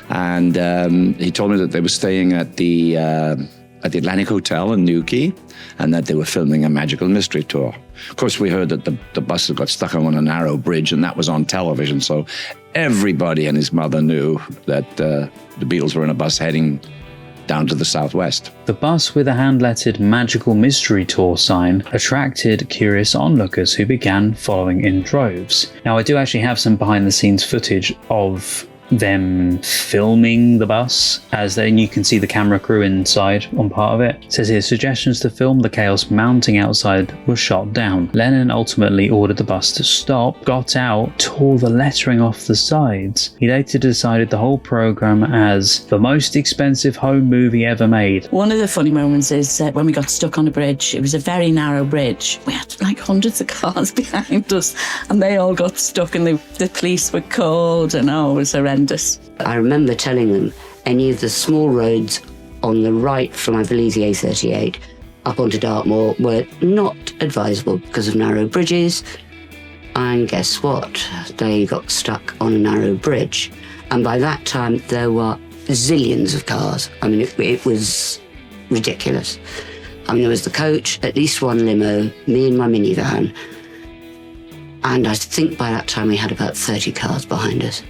And he told me that they were staying at the Atlantic Hotel in Newquay, and that they were filming a Magical Mystery Tour. Of course, we heard that the bus had got stuck on a narrow bridge, and that was on television. So everybody and his mother knew that the Beatles were in a bus heading down to the southwest. The bus with a hand-lettered Magical Mystery Tour sign attracted curious onlookers who began following in droves. Now, I do actually have some behind-the-scenes footage of them filming the bus, as then you can see the camera crew inside on part of it. It says here, suggestions to film the chaos mounting outside were shot down. Lennon ultimately ordered the bus to stop, got out, tore the lettering off the sides. He later decided the whole program as the most expensive home movie ever made. One of the funny moments is when we got stuck on a bridge. It was a very narrow bridge. We had like hundreds of cars behind us, and they all got stuck, and the police were called, and it was horrendous. I remember telling them any of the small roads on the right from, I believe, the A38 up onto Dartmoor were not advisable because of narrow bridges. And guess what? They got stuck on a narrow bridge. And by that time, there were zillions of cars. I mean, it was ridiculous. I mean, there was the coach, at least one limo, me and my minivan. And I think by that time we had about 30 cars behind us.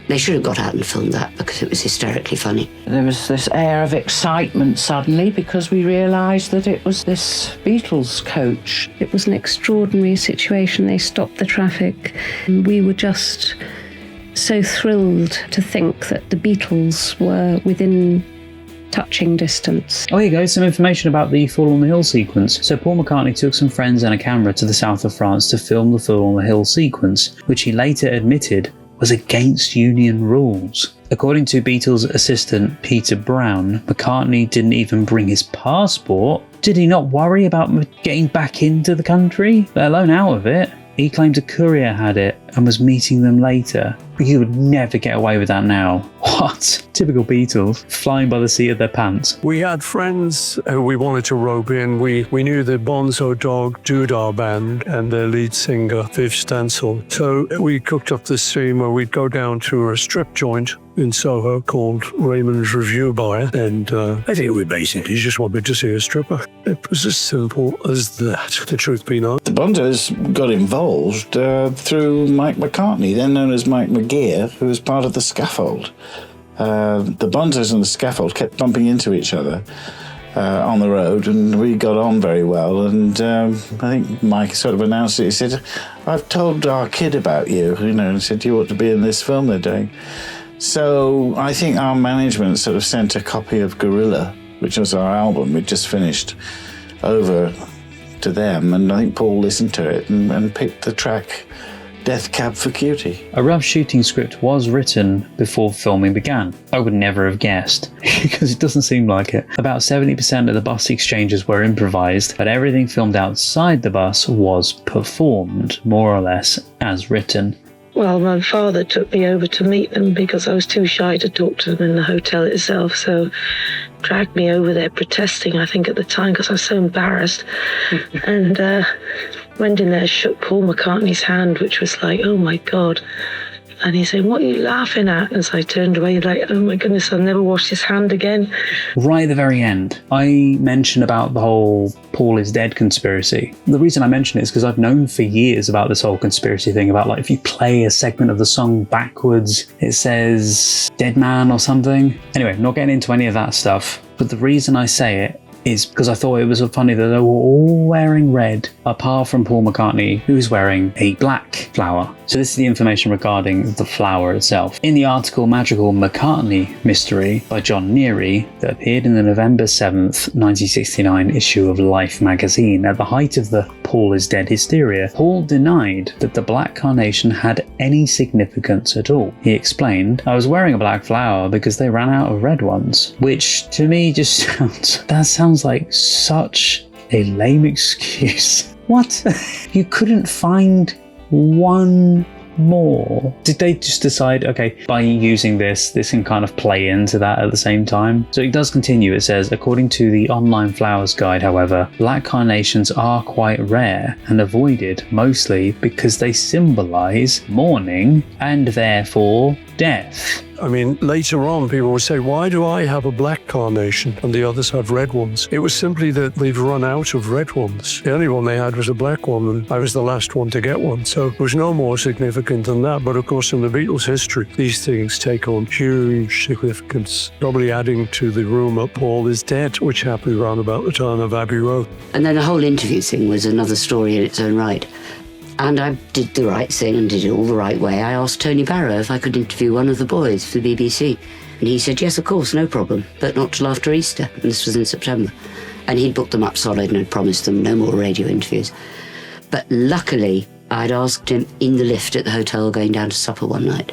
They should have got out and filmed that because it was hysterically funny. There was this air of excitement suddenly because we realised that it was this Beatles coach. It was an extraordinary situation. They stopped the traffic, and we were just so thrilled to think that the Beatles were within touching distance. Oh, here you go, some information about the Fall on the Hill sequence. So Paul McCartney took some friends and a camera to the south of France to film the Fall on the Hill sequence, which he later admitted was against union rules. According to Beatles assistant Peter Brown, McCartney didn't even bring his passport. Did he not worry about getting back into the country, let alone out of it? He claimed a courier had it and was meeting them later. You would never get away with that now. What? Typical Beatles, flying by the seat of their pants. We had friends who we wanted to rope in. We knew the Bonzo Dog Doodah Band and their lead singer, Viv Stansel. So we cooked up this scene where we'd go down to a strip joint in Soho called Raymond's Review Bar, and I think we basically just wanted to see a stripper. It was as simple as that, the truth be known. The Bonzos got involved through Mike McCartney, then known as Mike McGear, who was part of the Scaffold. The Bonzos and the Scaffold kept bumping into each other on the road, and we got on very well. And I think Mike sort of announced it. He said, "I've told our kid about you," and he said, "You ought to be in this film they're doing." So I think our management sort of sent a copy of Gorilla, which was our album we'd just finished, over to them, and I think Paul listened to it and picked the track Death Cab for Cutie. A rough shooting script was written before filming began. I would never have guessed, because it doesn't seem like it. About 70% of the bus exchanges were improvised, but everything filmed outside the bus was performed, more or less, as written. Well, my father took me over to meet them because I was too shy to talk to them in the hotel itself, so dragged me over there protesting, I think, at the time, because I was so embarrassed. And went in there, shook Paul McCartney's hand, which was like, oh my God. And he said, "What are you laughing at?" As I turned away, like, oh my goodness, I'll never wash his hand again. Right at the very end, I mentioned about the whole Paul is dead conspiracy. The reason I mention it is because I've known for years about this whole conspiracy thing about, like, if you play a segment of the song backwards, it says dead man or something. Anyway, not getting into any of that stuff, but the reason I say it is because I thought it was funny that they were all wearing red, apart from Paul McCartney, who's wearing a black flower. So this is the information regarding the flower itself. In the article Magical McCartney Mystery by John Neary that appeared in the November 7th, 1969 issue of Life magazine, at the height of the Paul is dead hysteria, Paul denied that the black carnation had any significance at all. He explained, "I was wearing a black flower because they ran out of red ones," which to me just sounds like such a lame excuse. What? You couldn't find one more? Did they just decide, okay, by using this can kind of play into that at the same time? So it does continue. It says, according to the online flowers guide, however, black carnations are quite rare and avoided mostly because they symbolize mourning and therefore death. I mean, later on, people would say, "Why do I have a black carnation and the others have red ones?" It was simply that they've run out of red ones. The only one they had was a black one, and I was the last one to get one. So it was no more significant than that. But of course, in the Beatles' history, these things take on huge significance, probably adding to the rumour Paul is dead, which happened around about the time of Abbey Road. And then the whole interview thing was another story in its own right. And I did the right thing and did it all the right way. I asked Tony Barrow if I could interview one of the boys for the BBC. And he said, yes, of course, no problem, but not till after Easter. And this was in September. And he'd booked them up solid and had promised them no more radio interviews. But luckily, I'd asked him in the lift at the hotel going down to supper one night.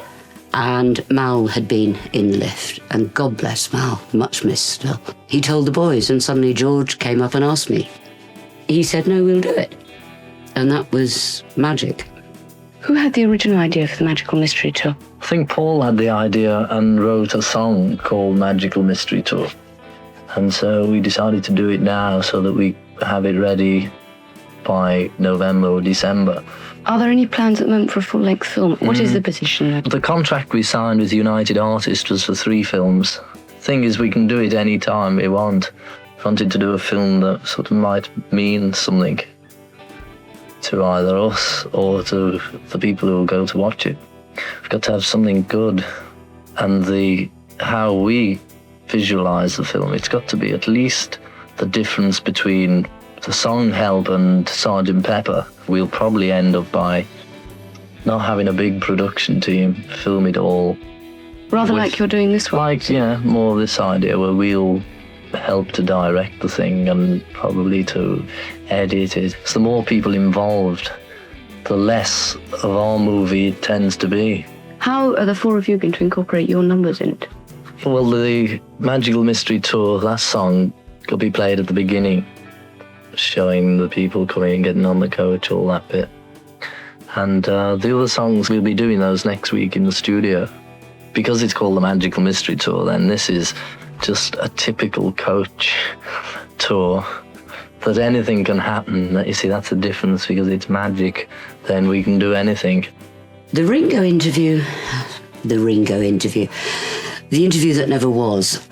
And Mal had been in the lift. And God bless Mal, much missed still. He told the boys, and suddenly George came up and asked me. He said, no, we'll do it. And that was magic. Who had the original idea for the Magical Mystery Tour? I think Paul had the idea and wrote a song called Magical Mystery Tour. And so we decided to do it now so that we have it ready by November or December. Are there any plans at the moment for a full-length film? What is the position? The contract we signed with United Artists was for 3 films. Thing is, we can do it any time we want. We wanted to do a film that sort of might mean something to either us or to the people who will go to watch it. We've got to have something good, and how we visualise the film, it's got to be at least the difference between the song Help and Sgt. Pepper. We'll probably end up by not having a big production team film it all Rather like you're doing this one? Like, yeah, more this idea where we'll help to direct the thing and probably to edit it. So the more people involved, the less of our movie it tends to be. How are the four of you going to incorporate your numbers in it? Well, the Magical Mystery Tour, that song will be played at the beginning, showing the people coming and getting on the coach, all that bit. And the other songs, we'll be doing those next week in the studio. Because it's called the Magical Mystery Tour, then this is just a typical coach tour. That anything can happen. You see, that's the difference, because it's magic, then we can do anything. The Ringo interview, the interview that never was,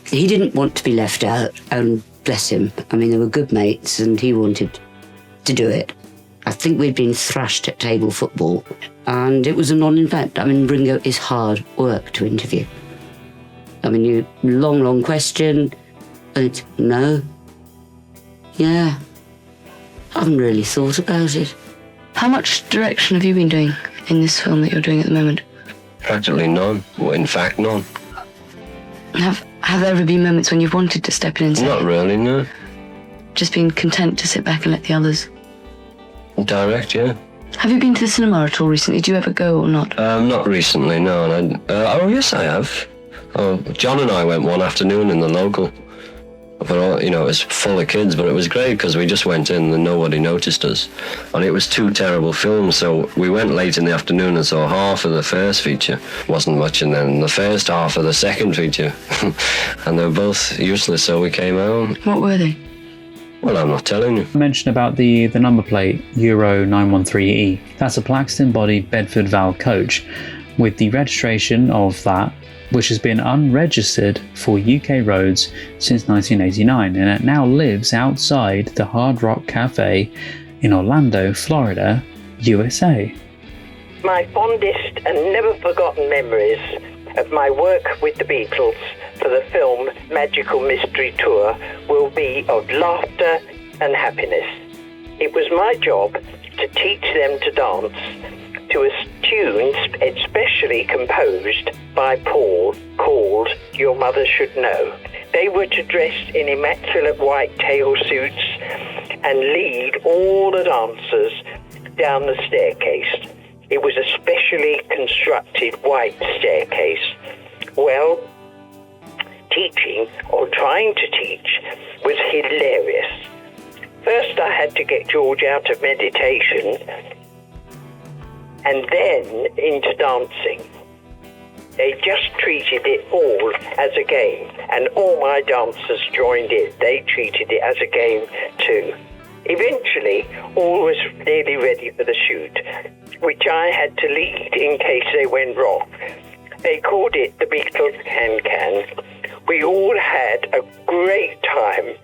he didn't want to be left out, and bless him. I mean, they were good mates and he wanted to do it. I think we'd been thrashed at table football and it was a non-event. I mean, Ringo is hard work to interview. I mean, you long question, and it's no, yeah, I haven't really thought about it. How much direction have you been doing in this film that you're doing at the moment? Practically none. Well, in fact, none. Have there ever been moments when you've wanted to step in and say? Not really, no. Just been content to sit back and let the others? Direct, yeah. Have you been to the cinema at all recently? Do you ever go or not? Not recently, no. Oh, yes, I have. Oh, John and I went one afternoon in the local. But, you know, it was full of kids, but it was great because we just went in and nobody noticed us. And it was two terrible films, so we went late in the afternoon and saw half of the first feature. Wasn't much, and then the first half of the second feature. And they were both useless, so we came home. What were they? Well, I'm not telling you. I mentioned about the number plate, Euro 913E. That's a Plaxton-bodied Bedford Val coach with the registration of that, which has been unregistered for UK roads since 1989, and it now lives outside the Hard Rock Cafe in Orlando, Florida, USA. My fondest and never forgotten memories of my work with the Beatles for the film Magical Mystery Tour will be of laughter and happiness. It was my job to teach them to dance to a tune especially composed by Paul called Your Mother Should Know. They were to dress in immaculate white tail suits and lead all the dancers down the staircase. It was a specially constructed white staircase. Well, teaching, or trying to teach, was hilarious. First I had to get George out of meditation and then into dancing. They just treated it all as a game, and all my dancers joined in. They treated it as a game too. Eventually, all was nearly ready for the shoot, which I had to lead in case they went wrong. They called it the Beatles Can-Can. We all had a great time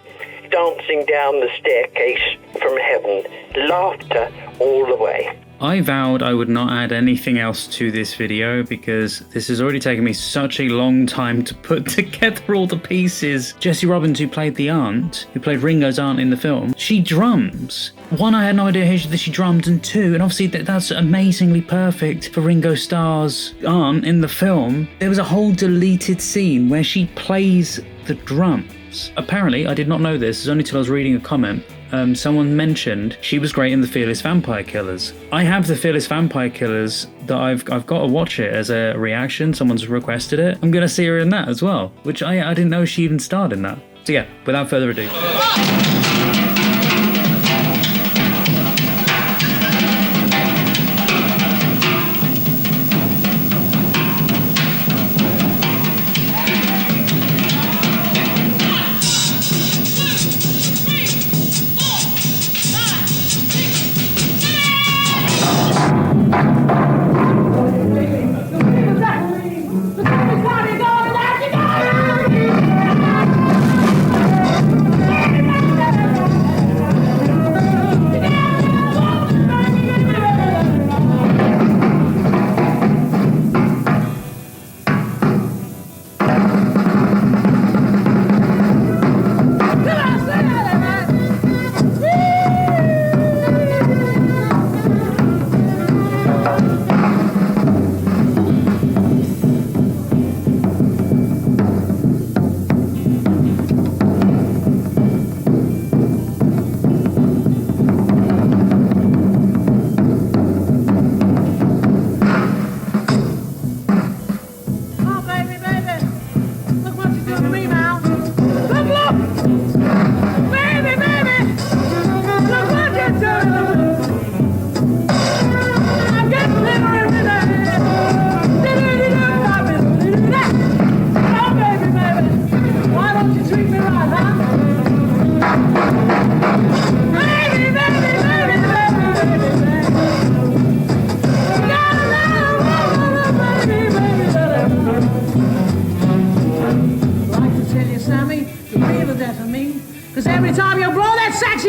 dancing down the staircase from heaven, laughter all the way. I vowed I would not add anything else to this video because this has already taken me such a long time to put together all the pieces. Jessie Robbins, who played the aunt, who played Ringo's aunt in the film, she drums. One, I had no idea that she drummed, and two, and obviously that's amazingly perfect for Ringo Starr's aunt in the film. There was a whole deleted scene where she plays the drums. Apparently, I did not know this, it's only till I was reading a comment. Someone mentioned she was great in The Fearless Vampire Killers. I have The Fearless Vampire Killers that I've got to watch it as a reaction. Someone's requested it. I'm going to see her in that as well, which I didn't know she even starred in that. So yeah, without further ado.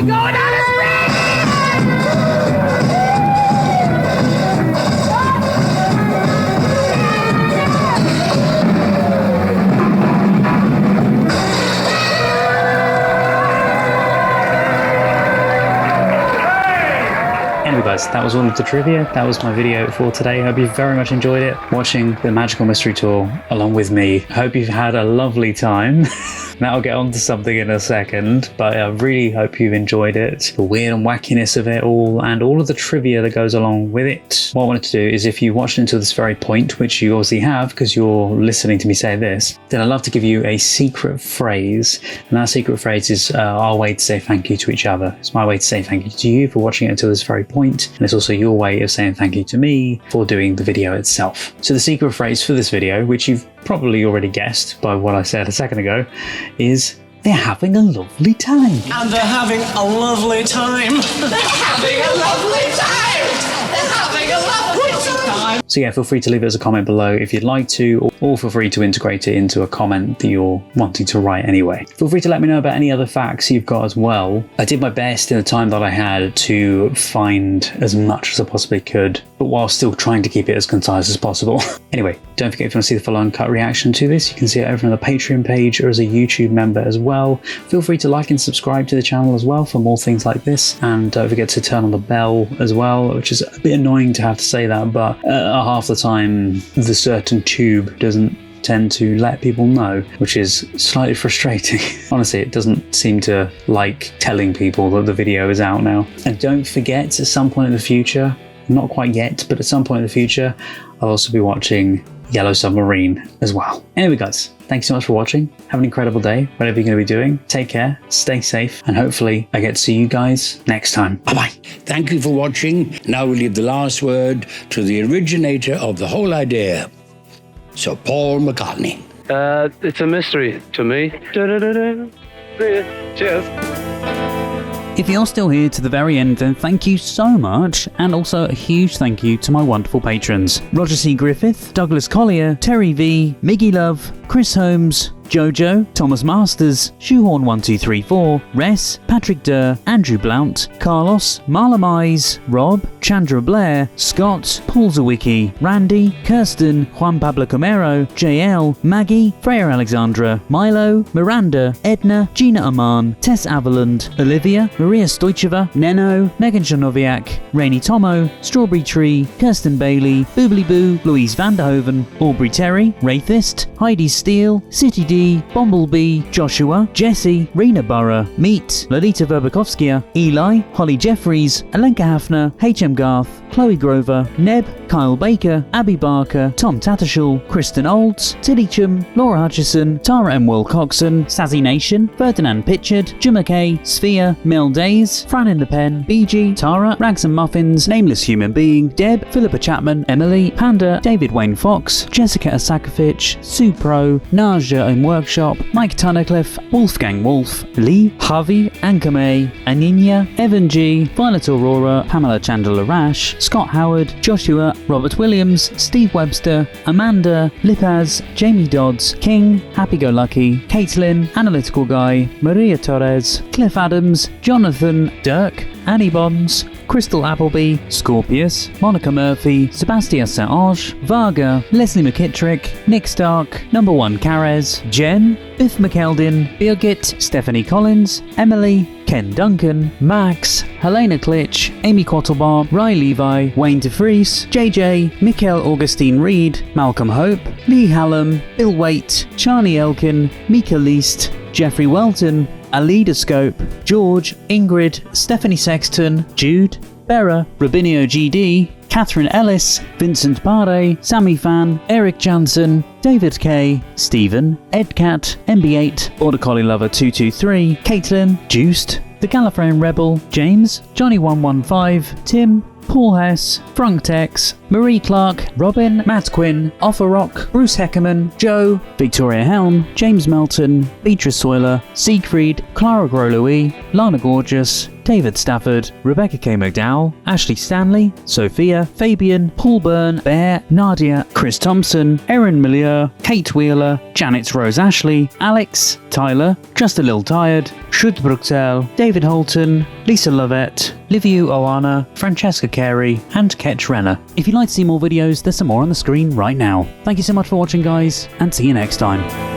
going down the Anyway guys, that was all of the trivia. That was my video for today. I hope you very much enjoyed it, watching the Magical Mystery Tour along with me. I hope you've had a lovely time. Now I'll get on to something in a second, but I really hope you've enjoyed it. The weird and wackiness of it all, and all of the trivia that goes along with it. What I wanted to do is, if you watched until this very point, which you obviously have because you're listening to me say this, then I'd love to give you a secret phrase. And that secret phrase is our way to say thank you to each other. It's my way to say thank you to you for watching it until this very point, and it's also your way of saying thank you to me for doing the video itself. So the secret phrase for this video, which you've probably already guessed by what I said a second ago, is they're having a lovely time. And they're having a lovely time. They're having a lovely time! They're having a lovely time! So yeah, feel free to leave it as a comment below if you'd like to, or feel free to integrate it into a comment that you're wanting to write anyway. Feel free to let me know about any other facts you've got as well. I did my best in the time that I had to find as much as I possibly could, but while still trying to keep it as concise as possible. Anyway, don't forget, if you want to see the full uncut reaction to this, you can see it over on the Patreon page or as a YouTube member as well. Feel free to like and subscribe to the channel as well for more things like this, and don't forget to turn on the bell as well, which is a bit annoying to have to say that, but half the time the certain tube doesn't tend to let people know, which is slightly frustrating. Honestly, it doesn't seem to like telling people that the video is out now. And don't forget, at some point in the future, not quite yet, but at some point in the future, I'll also be watching Yellow Submarine as well. Anyway guys, thanks so much for watching. Have an incredible day, whatever you're going to be doing. Take care, stay safe, and hopefully I get to see you guys next time. Bye-bye. Thank you for watching. Now we'll leave the last word to the originator of the whole idea, Sir Paul McCartney. It's a mystery to me. Cheers. If you're still here to the very end, then thank you so much, and also a huge thank you to my wonderful patrons: Roger C. Griffith, Douglas Collier, Terry V, Miggy Love, Chris Holmes, Jojo, Thomas Masters, Shoehorn1234, Res, Patrick Durr, Andrew Blount, Carlos, Marla Mize, Rob, Chandra Blair, Scott, Paul Zawicki, Randy, Kirsten, Juan Pablo Camero, JL, Maggie, Freya Alexandra, Milo, Miranda, Edna, Gina Aman, Tess Avaland, Olivia, Maria Stoicheva, Neno, Megan Janoviak, Rainy Tomo, Strawberry Tree, Kirsten Bailey, Boobly Boo, Louise Vanderhoven, Aubrey Terry, Wraithist, Heidi Steele, City D, Bumblebee, Joshua, Jesse, Rena Burrow, Meet, Lolita Verbakovskia, Eli, Holly Jeffries, Alenka Hafner, HM Garth, Chloe Grover, Neb, Kyle Baker, Abby Barker, Tom Tattershall, Kristen Olds, Tilly Chum, Laura Hutchison, Tara M. Will Coxon, Sazzy Nation, Ferdinand Pitchard, Jim Kay, Sphere, Mel Days, Fran in the Pen, BG, Tara, Rags and Muffins, Nameless Human Being, Deb, Philippa Chapman, Emily, Panda, David Wayne Fox, Jessica Asakovich, Sue Pro, Naja and Workshop, Mike Tunnicliffe, Wolfgang Wolf, Lee, Harvey, Ankame, Aninya, Evan G, Violet Aurora, Pamela Chandler Rash, Scott Howard, Joshua, Robert Williams, Steve Webster, Amanda, Lipaz, Jamie Dodds, King, Happy Go Lucky, Caitlin, Analytical Guy, Maria Torres, Cliff Adams, Jonathan, Dirk, Annie Bonds, Crystal Appleby, Scorpius, Monica Murphy, Sebastian Saint-Ange, Varga, Leslie McKittrick, Nick Stark, Number 1 Carez, Jen, Biff McKeldin, Birgit, Stephanie Collins, Emily, Ken Duncan, Max, Helena Klitsch, Amy Quattlebar, Ry Levi, Wayne DeFries, JJ, Mikhail Augustine Reed, Malcolm Hope, Lee Hallam, Bill Waite, Charlie Elkin, Mika Least, Jeffrey Welton, Alida Scope, George, Ingrid, Stephanie Sexton, Jude, Bera, Robinio GD, Catherine Ellis, Vincent Pare, Sammy Fan, Eric Jansen, David K, Stephen, Edcat, MB8, Border Collie Lover 223, Caitlin, Juiced, The Gallifreyan Rebel, James, Johnny115, Tim, Paul Hess, Frank Tex, Marie Clark, Robin, Matt Quinn, Offer Rock, Bruce Heckerman, Joe, Victoria Helm, James Melton, Beatrice Soiler, Siegfried, Clara Grow-Louis, Lana Gorgeous, David Stafford, Rebecca K. McDowell, Ashley Stanley, Sophia, Fabian, Paul Byrne, Bear, Nadia, Chris Thompson, Erin Milieu, Kate Wheeler, Janet Rose Ashley, Alex, Tyler, Just a Little Tired, Shud Bruxelles, David Holton, Lisa Lovett, Liviu Oana, Francesca Carey, and Ketch Renner. If you'd like to see more videos, there's some more on the screen right now. Thank you so much for watching, guys, and see you next time.